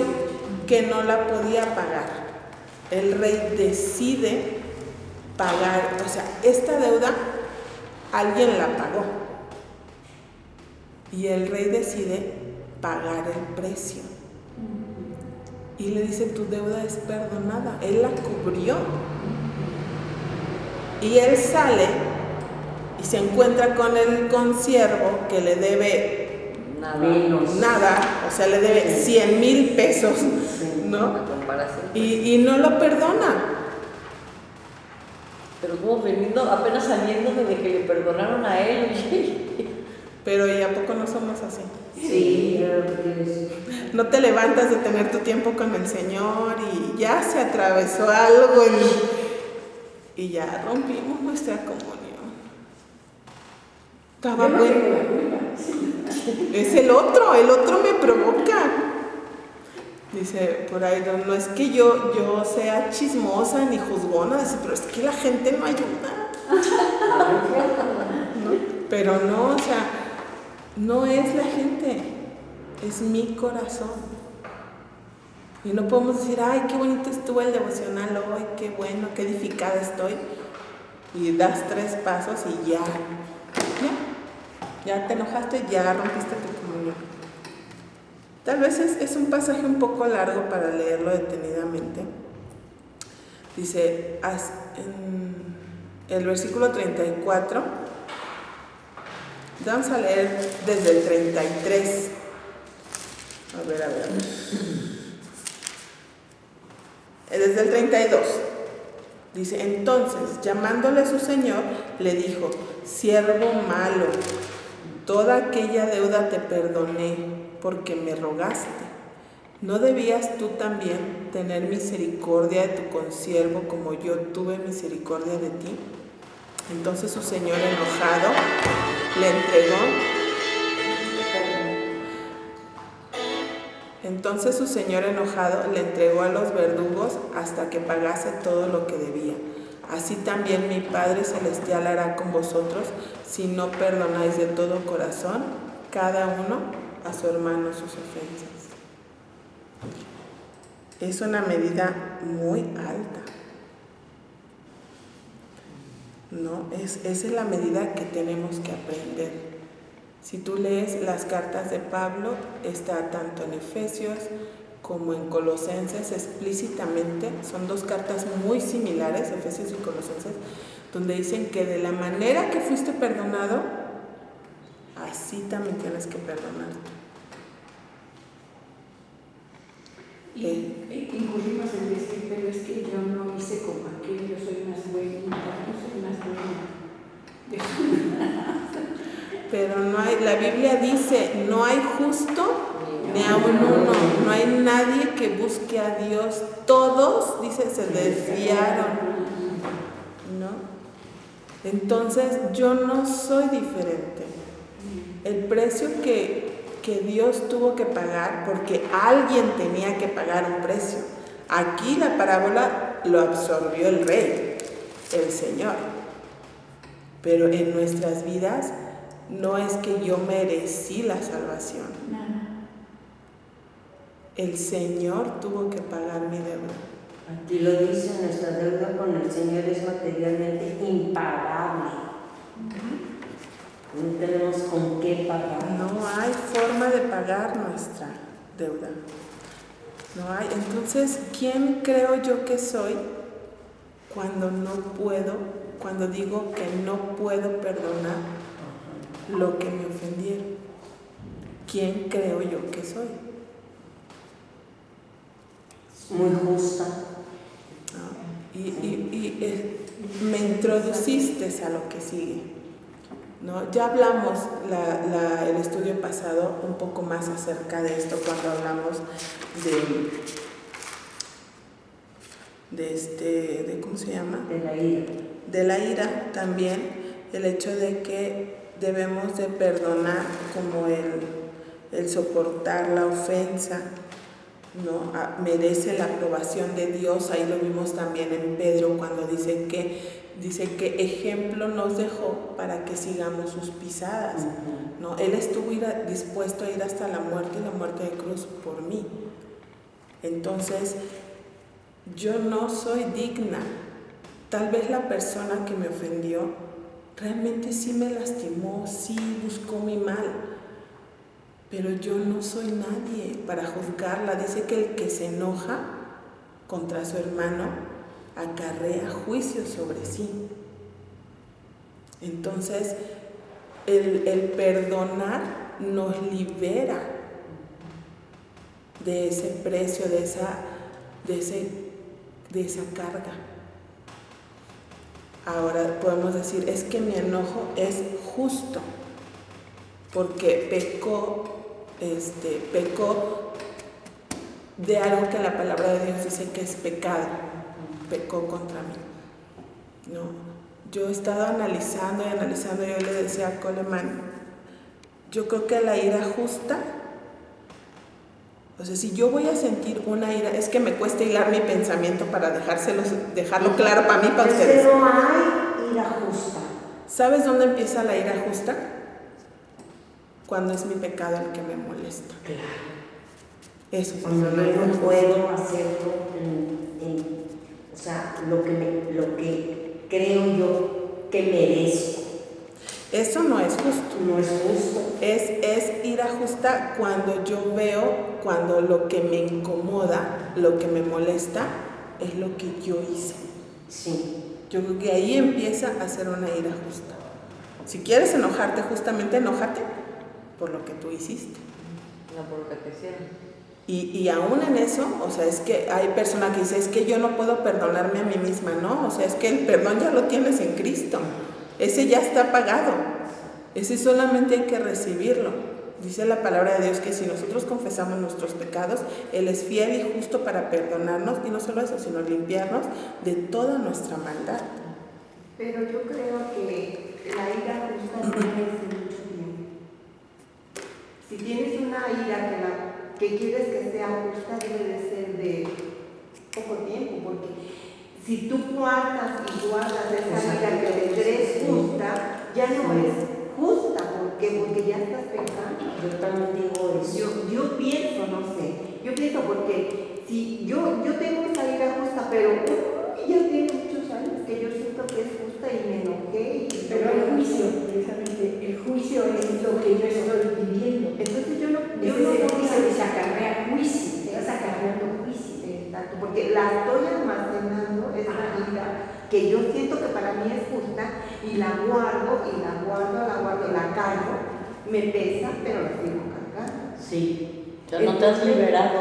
que no la podía pagar. El rey decide pagar, o sea, esta deuda alguien la pagó. Y el rey decide pagar el precio. Y le dice, tu deuda es perdonada. Él la cubrió. Y él sale y se encuentra con el consiervo que le debe nada, o sea, le debe 100,000 pesos, ¿no? Y no lo perdona. Pero como apenas saliendo de que le perdonaron a él. Pero ¿y a poco no somos así? Sí, No te levantas de tener tu tiempo con el Señor y ya se atravesó algo y ya rompimos nuestra comunión. Estaba Yo no bueno. tengo la culpa. Es el otro me provoca. Dice por ahí, no es que yo sea chismosa ni juzgona, dice, pero es que la gente no ayuda. ¿No? Pero no, o sea, no es la gente, es mi corazón. Y no podemos decir, ay, qué bonito estuvo el devocional hoy, qué bueno, qué edificada estoy. Y das 3 pasos y ya te enojaste, ya rompiste tu comunión. Tal vez es un pasaje un poco largo para leerlo detenidamente. Dice, en el versículo 34, vamos a leer desde el 33. A ver. Desde el 32. Dice, entonces, llamándole a su señor, le dijo, siervo malo, toda aquella deuda te perdoné porque me rogaste. ¿No debías tú también tener misericordia de tu consiervo como yo tuve misericordia de ti? Entonces su señor enojado le entregó. Entonces su señor enojado le entregó a los verdugos hasta que pagase todo lo que debía. Así también mi Padre Celestial hará con vosotros si no perdonáis de todo corazón cada uno a su hermano sus ofensas. Es una medida muy alta. ¿No? Esa es la medida que tenemos que aprender. Si tú lees las cartas de Pablo, está tanto en Efesios como en Colosenses explícitamente, son 2 cartas muy similares, Efesios y Colosenses, donde dicen que de la manera que fuiste perdonado, así también tienes que perdonarte. Incurrimos en decir, pero es que yo no hice como aquel, yo soy más buenita, yo soy más buena. Pero no hay, la Biblia dice, no hay justo ni aun uno, no hay nadie que busque a Dios. Todos, dice, se desviaron, ¿no? Entonces, yo no soy diferente. El precio que Dios tuvo que pagar, porque alguien tenía que pagar un precio. Aquí la parábola lo absorbió el Rey, el Señor. Pero en nuestras vidas, no es que yo merecí la salvación. El Señor tuvo que pagar mi deuda. Aquí lo dice, nuestra deuda con el Señor es materialmente impagable. No tenemos con qué pagar. No hay forma de pagar nuestra deuda. No hay. Entonces, ¿quién creo yo que soy cuando no puedo, cuando digo que no puedo perdonar lo que me ofendieron? ¿Quién creo yo que soy? Muy justa. ¿No? Me introduciste a lo que sigue. ¿No? Ya hablamos el estudio pasado un poco más acerca de esto cuando hablamos de ¿cómo se llama? De la ira. De la ira también, el hecho de que debemos de perdonar como el soportar la ofensa, ¿no? Merece la aprobación de Dios. Ahí lo vimos también en Pedro cuando dice que ejemplo nos dejó para que sigamos sus pisadas, ¿no? Él estuvo dispuesto a ir hasta la muerte y la muerte de cruz por mí. Entonces, yo no soy digna. Tal vez la persona que me ofendió realmente sí me lastimó, sí buscó mi mal, pero yo no soy nadie para juzgarla. Dice que el que se enoja contra su hermano acarrea juicio sobre sí. Entonces, el perdonar nos libera de ese precio, de esa carga. Ahora podemos decir, es que mi enojo es justo, porque pecó de algo que la palabra de Dios dice que es pecado. Pecó contra mí, No, yo he estado analizando, yo le decía a Coleman, yo creo que la ira justa, o sea, si yo voy a sentir una ira, es que me cuesta hilar mi pensamiento para dejarlo claro para mí, para Es ustedes. que no hay ira justa. ¿Sabes dónde empieza la ira justa? Cuando es mi pecado el que me molesta. Claro. Eso es Cuando la yo ira no justa. puedo hacerlo o sea, lo que creo yo que merezco. Eso no es justo. No es justo. Es ira justa cuando yo veo, cuando lo que me incomoda, lo que me molesta, es lo que yo hice. Sí. Yo creo que ahí empieza a ser una ira justa. Si quieres enojarte, justamente enójate por lo que tú hiciste. No por lo que te hicieron. Y aún en eso, o sea, es que hay personas que dicen, es que yo no puedo perdonarme a mí misma, ¿no? O sea, es que el perdón ya lo tienes en Cristo. Ese ya está pagado. Ese solamente hay que recibirlo. Dice la palabra de Dios que si nosotros confesamos nuestros pecados, Él es fiel y justo para perdonarnos, y no solo eso, sino limpiarnos de toda nuestra maldad. Pero yo creo que la ira justa no es de mucho tiempo. Si tienes una ira que quieres que sea justa, debe de ser de poco tiempo, porque si tú guardas esa ira que te crees justa, ya no es justa. ¿Por qué? Porque ya estás pecando. Yo también digo eso. Yo pienso, no sé, yo pienso porque si yo tengo esa ira justa, pero ya tiene muchos años que yo siento que es justa y me enojé. Pero el juicio, precisamente, el juicio es lo que yo estoy viviendo. Entonces yo no El juicio que se acarrea juicio, te vas acarreando juicio. Exacto, porque la estoy almacenando, esa ira que yo siento que para mí es justa, y la guardo, la cargo, me pesa, pero la sigo cargando. Sí. Ya no te has liberado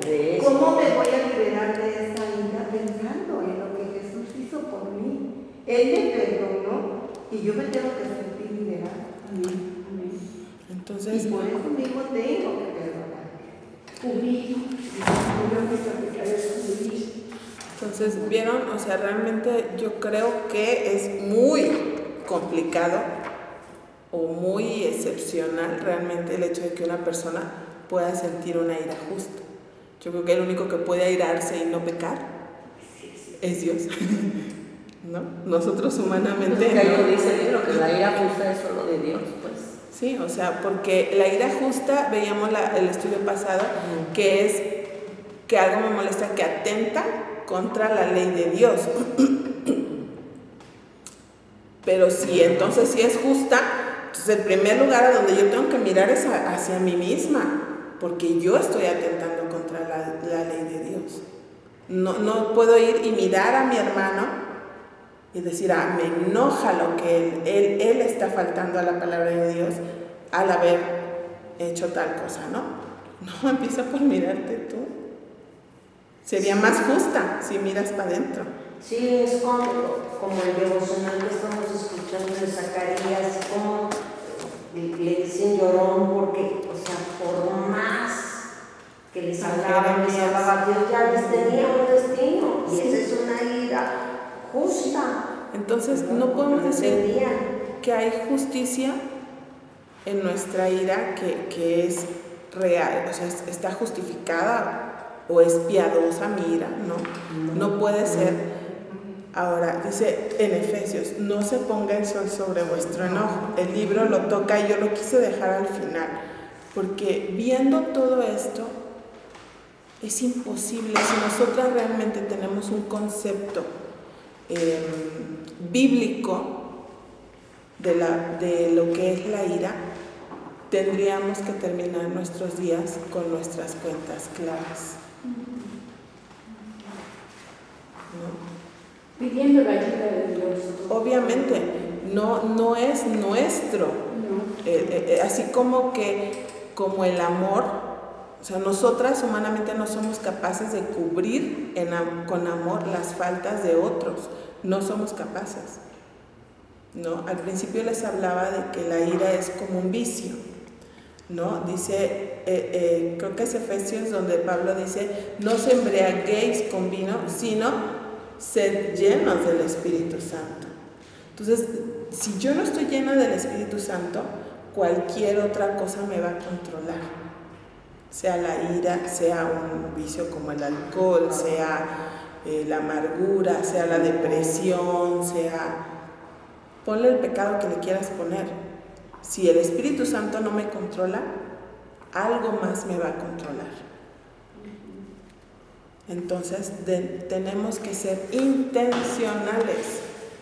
de eso. ¿Cómo me voy a liberar de esa ira? Pensando en lo que Jesús hizo por mí. Él me perdonó y yo me tengo que sentir liberada. Amén. Amén. Entonces, Y por eso mismo tengo que perdonar. Cubrir, murió nuestro pecado es cubrir. entonces, ¿vieron? O sea, realmente yo creo que es muy complicado o muy excepcional realmente el hecho de que una persona pueda sentir una ira justa. Yo creo que el único que puede airarse y no pecar es Dios. ¿No? Nosotros humanamente Pues que ahí lo no. dice el libro, que la ira justa es solo de Dios, pues. Sí, o sea, porque la ira justa, veíamos el estudio pasado, que es que algo me molesta, que atenta contra la ley de Dios. Pero si entonces si es justa, entonces el primer lugar a donde yo tengo que mirar es hacia mí misma, porque yo estoy atentando contra la ley de Dios. No puedo ir y mirar a mi hermano y decir, me enoja lo que él está faltando a la palabra de Dios al haber hecho tal cosa, ¿no? No, empieza por mirarte tú. Sería más justa si miras para adentro. Sí, es como el devocional que estamos escuchando de Zacarías, como le dicen llorón, porque, o sea, por más que les hablaba Dios, ya les tenía un destino, y esa es una ira justa. Entonces, no podemos decir que hay justicia en nuestra ira que es real, o sea, está justificada o es piadosa mi ira, no puede ser. Ahora, dice en Efesios, no se ponga el sol sobre vuestro enojo. El libro lo toca y yo lo quise dejar al final, porque viendo todo esto, es imposible, si nosotras realmente tenemos un concepto bíblico de lo que es la ira, tendríamos que terminar nuestros días con nuestras cuentas claras. ¿No? Pidiendo la ayuda de Dios. Obviamente, no es nuestro. No. Así como el amor, o sea, nosotras humanamente no somos capaces de cubrir con amor las faltas de otros. No somos capaces. ¿No? Al principio les hablaba de que la ira es como un vicio, ¿no? Dice, creo que es Efesios donde Pablo dice, no os embriaguéis con vino, sino sed llenos del Espíritu Santo. Entonces, si yo no estoy llena del Espíritu Santo, cualquier otra cosa me va a controlar. Sea la ira, sea un vicio como el alcohol, sea la amargura, sea la depresión, sea... Ponle el pecado que le quieras poner. Si el Espíritu Santo no me controla, algo más me va a controlar. Entonces tenemos que ser intencionales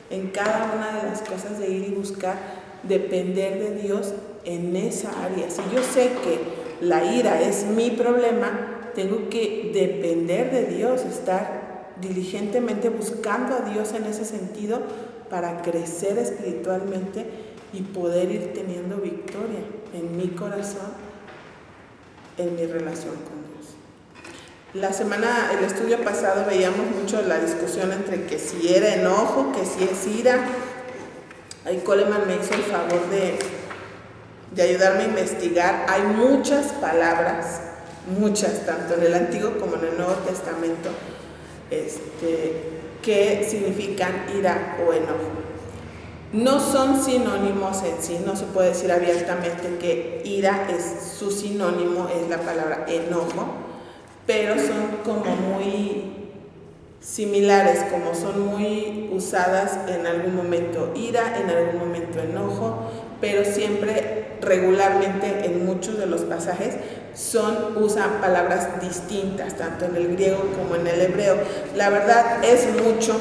en cada una de las cosas de ir y buscar depender de Dios en esa área. Si yo sé que la ira es mi problema, tengo que depender de Dios, estar diligentemente buscando a Dios en ese sentido para crecer espiritualmente y poder ir teniendo victoria en mi corazón, en mi relación con Dios. El estudio pasado veíamos mucho la discusión entre que si era enojo, que si es ira. Ahí Coleman me hizo el favor de ayudarme a investigar. Hay muchas palabras, muchas, tanto en el Antiguo como en el Nuevo Testamento, que significan ira o enojo. No son sinónimos en sí, no se puede decir abiertamente que ira es su sinónimo, es la palabra enojo, pero son como muy similares, como son muy usadas en algún momento ira, en algún momento enojo, pero siempre regularmente en muchos de los pasajes usan palabras distintas, tanto en el griego como en el hebreo. La verdad es mucho,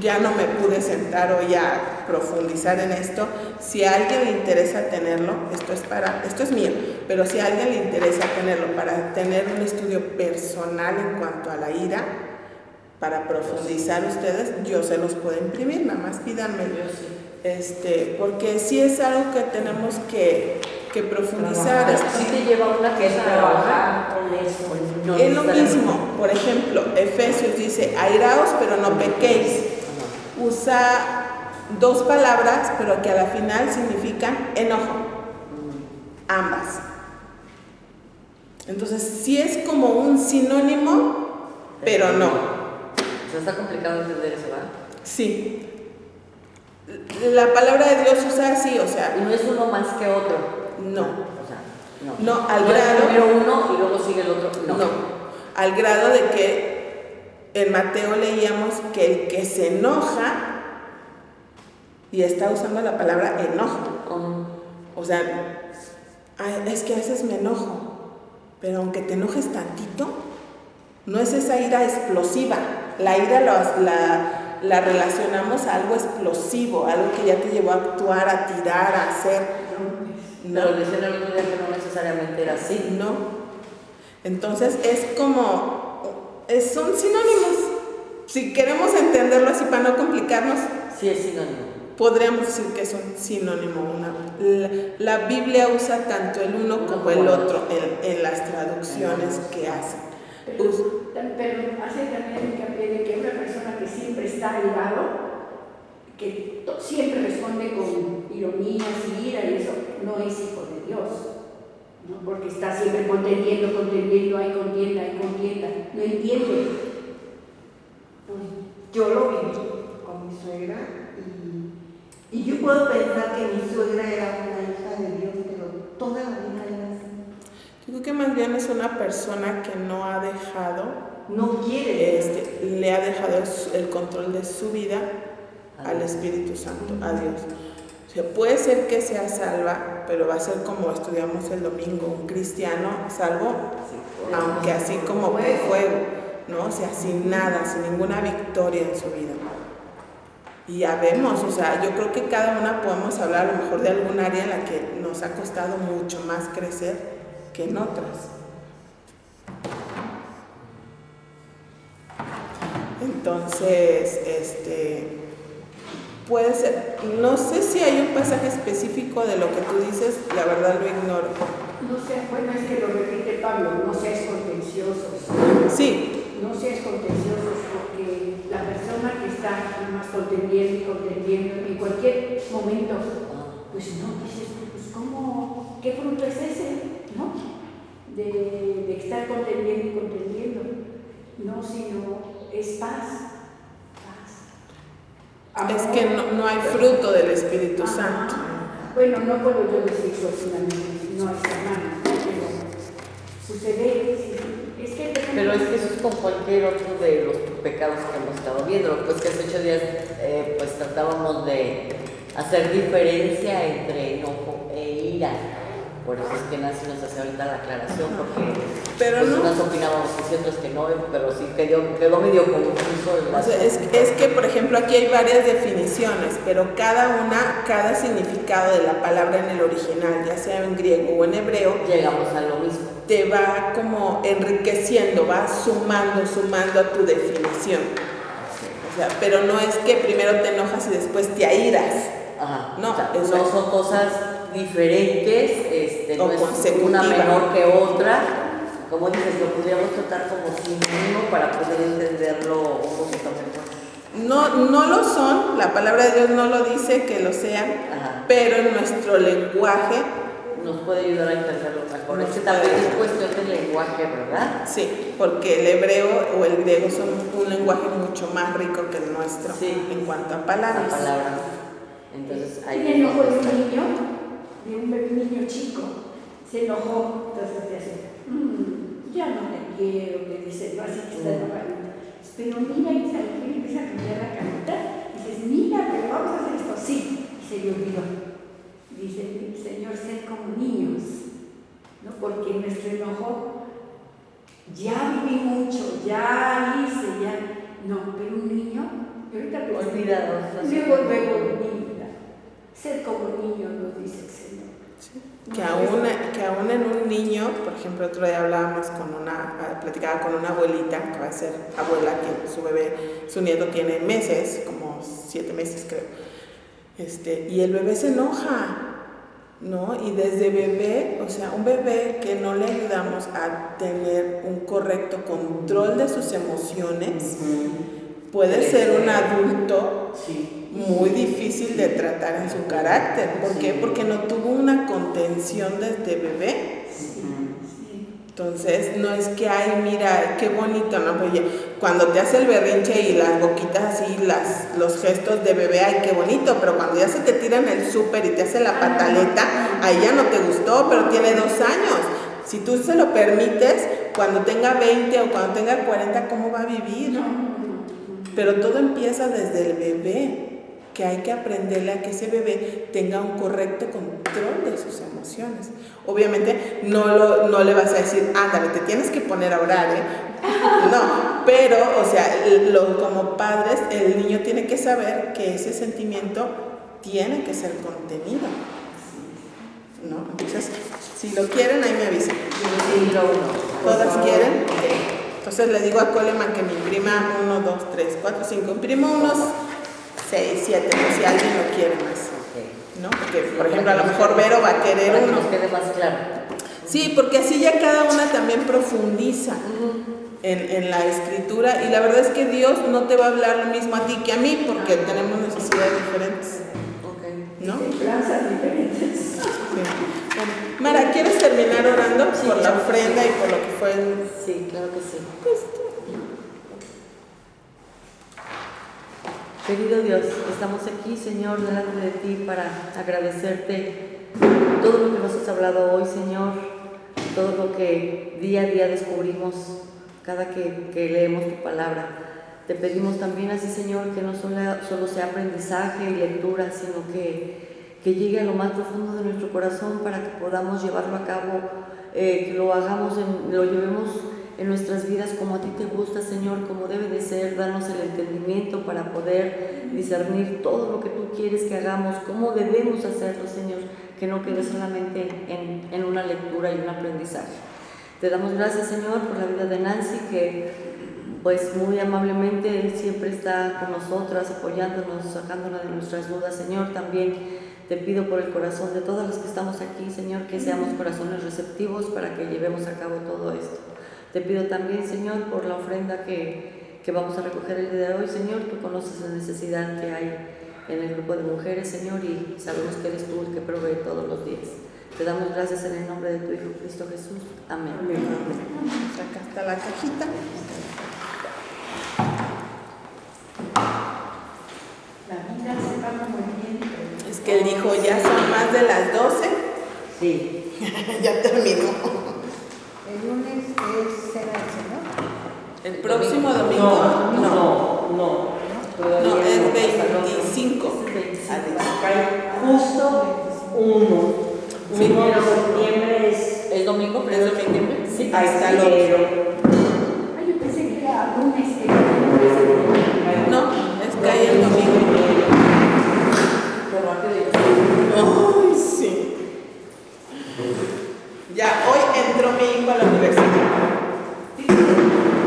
ya no me pude sentar hoy a profundizar en esto. Si a alguien le interesa tenerlo, esto es mío, pero si a alguien le interesa tenerlo para tener un estudio personal en cuanto a la ira, para profundizar ustedes, yo se los puedo imprimir, nada más pídanmelo. Porque sí es algo que tenemos que profundizar. Sí te lleva una que es trabajar con eso. No es lo mismo, por ejemplo, Efesios dice, airaos pero no pequéis. Usa dos palabras, pero que a la final significan enojo. Ambas. Entonces, sí es como un sinónimo, pero no. O sea, está complicado entender eso, ¿verdad? Sí. La palabra de Dios usa así, o sea... Y no es uno más que otro. No. O sea, no. No, al no grado... es primero uno y luego sigue el otro. No. No. Al grado de que en Mateo leíamos que el que se enoja, y está usando la palabra enojo. O sea, es que a veces me enojo, pero aunque te enojes tantito, no es esa ira explosiva. La ira la relacionamos a algo explosivo, algo que ya te llevó a actuar, a tirar, a hacer. No. Pero decían el otro día que no necesariamente era así. No. Entonces es como, son sinónimos. Si queremos entenderlo así para no complicarnos, sí es sinónimo. Podríamos decir que es un sinónimo. La Biblia usa tanto el uno como el otro en las traducciones que hace. Pero hace también hincapié de que una persona que siempre está airado, que siempre responde con ironías y ira y eso, no es hijo de Dios, ¿no? Porque está siempre contendiendo, hay contienda, no entiende. Pues yo lo viví con mi suegra y yo puedo pensar que mi suegra era una hija de Dios, pero toda la vida era así. Yo creo que más bien es una persona que no ha dejado, no quiere, le ha dejado el control de su vida al Espíritu Santo, a Dios. O sea, puede ser que sea salva, pero va a ser como estudiamos el domingo, un cristiano salvo, aunque así como por fuego, ¿no? O sea, sin nada, sin ninguna victoria en su vida. Y ya vemos, o sea, yo creo que cada una podemos hablar a lo mejor de algún área en la que nos ha costado mucho más crecer que en otras. Entonces, puede ser, no sé si hay un pasaje específico de lo que tú dices, la verdad lo ignoro. No sé, bueno, es que lo repite Pablo, no seas contenciosos. Sí. No seas contenciosos, porque la persona que está más contendiendo en cualquier momento, pues no, dices, pues ¿cómo? ¿Qué fruto es ese? ¿No? De estar contendiendo, no, sino es paz. amor. Es que no hay fruto del Espíritu Ajá. Santo. Bueno, no puedo yo decir personalmente, no es hermana, ¿no? Pero sucede, es que... Pero es que eso es con cualquier otro de los pecados que hemos estado viendo. Pues que hace 8 días pues tratábamos de hacer diferencia entre enojo e ira. Por eso es que Nancy nos hace ahorita la aclaración, porque Pero pues, no. unas opinamos que sí, otras que no, pero sí quedó medio confuso el O sea, es que, por ejemplo, aquí hay varias definiciones, pero cada significado de la palabra en el original, ya sea en griego o en hebreo, llegamos a lo mismo. te va como enriqueciendo, va sumando a tu definición. O sea, pero no es que primero te enojas y después te airas. Ajá. No, o sea, eso no es. son cosas diferentes, O no es consecutiva. una menor que otra. Como dices, lo podríamos tratar como sinónimo para poder entenderlo un poquito mejor. No lo son, la palabra de Dios no lo dice que lo sean, Ajá. pero en nuestro lenguaje, Nos puede ayudar a entenderlo mejor. Nos Es que puede también es ayudar. cuestión del lenguaje, ¿verdad? sí, porque el hebreo o el griego son un lenguaje mucho más rico que el nuestro Sí. en cuanto a La palabras. palabra. Entonces, ahí El enojo de un niño, de un niño chico, se enojó, entonces te hace, ya no te quiero, le dice, vas a estar enojado. Pero mira, y empieza a cambiar la carita, y dices, mira, pero vamos a hacer esto, sí, y se le olvidó. Dice, Señor, sed como niños, ¿no? Porque nuestro enojo, ya viví mucho, ya hice, ya, no, pero un niño, y ahorita te Olvidado. luego, mira, ser como niño, nos dice el Señor. Que aún en un niño, por ejemplo, otro día platicaba con una abuelita que va a ser abuela, que su bebé, su nieto tiene meses, como 7 meses creo, y el bebé se enoja, ¿no? Y desde bebé, o sea, un bebé que no le ayudamos a tener un correcto control de sus emociones, puede ser un adulto Sí. muy difícil de tratar en su carácter. ¿Por qué? Porque no tuvo una contención desde bebé. Entonces, no es que, ay, mira, qué bonito, ¿no? Pero cuando te hace el berrinche y las boquitas así, los gestos de bebé, ay, qué bonito, pero cuando ya se te tira en el súper y te hace la pataleta, ahí ya no te gustó, pero tiene 2 años. Si tú se lo permites, cuando tenga 20 o cuando tenga 40, ¿cómo va a vivir? Pero todo empieza desde el bebé, que hay que aprenderle a que ese bebé tenga un correcto control de sus emociones. Obviamente no le vas a decir, ándale, te tienes que poner a orar, ¿eh? No, pero, o sea, como padres, el niño tiene que saber que ese sentimiento tiene que ser contenido, ¿no? Entonces, si lo quieren, ahí me avisan. Sí, lo uno. ¿Todas quieren? Entonces le digo a Coleman que me imprima 1, 2, 3, 4, 5. Imprimo unos 6, 7, por si alguien lo quiere más, ¿no? Porque, por ejemplo, a lo mejor Vero va a querer Para que uno. nos quede más claro. Sí, porque así ya cada una también profundiza en la escritura, y la verdad es que Dios no te va a hablar lo mismo a ti que a mí, porque tenemos necesidades diferentes, ¿no? Plazas diferentes. Sí. Bueno, Mara, ¿quieres terminar orando por la ofrenda y por lo que fue el... Sí, claro que sí. Querido Dios, estamos aquí, Señor, delante de ti para agradecerte todo lo que nos has hablado hoy, Señor, todo lo que día a día descubrimos cada que leemos tu palabra. Te pedimos también así, Señor, que no solo sea aprendizaje y lectura, sino que llegue a lo más profundo de nuestro corazón para que podamos llevarlo a cabo, que lo llevemos en nuestras vidas como a ti te gusta, Señor, como debe de ser. Danos el entendimiento para poder discernir todo lo que tú quieres que hagamos, cómo debemos hacerlo, Señor, que no quede solamente en una lectura y un aprendizaje. Te damos gracias, Señor, por la vida de Nancy, que pues muy amablemente siempre está con nosotras, apoyándonos, sacándonos de nuestras dudas, Señor. También te pido por el corazón de todas las que estamos aquí, Señor, que seamos corazones receptivos para que llevemos a cabo todo esto. Te pido también, Señor, por la ofrenda que vamos a recoger el día de hoy, Señor. Tú conoces la necesidad que hay en el grupo de mujeres, Señor, y sabemos que eres tú el que provee todos los días. Te damos gracias en el nombre de tu Hijo Cristo Jesús. Amén. Acá está la cajita. La que él dijo, ya son más de las 12, Sí. ya terminó. El lunes será ese, ¿no? El próximo domingo, No. Todavía no, es no. 25. Cae justo uno. Sí. 1 de septiembre es. ¿El domingo? ¿Es domingo? Sí. Ahí está el otro. Ay, yo pensé que era lunes. No, es que hay el domingo. Qué rápido. Ay, sí. Ya, hoy entró mi hijo a la universidad.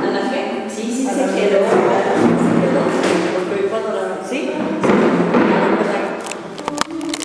¿A la qué? Sí, se quedó.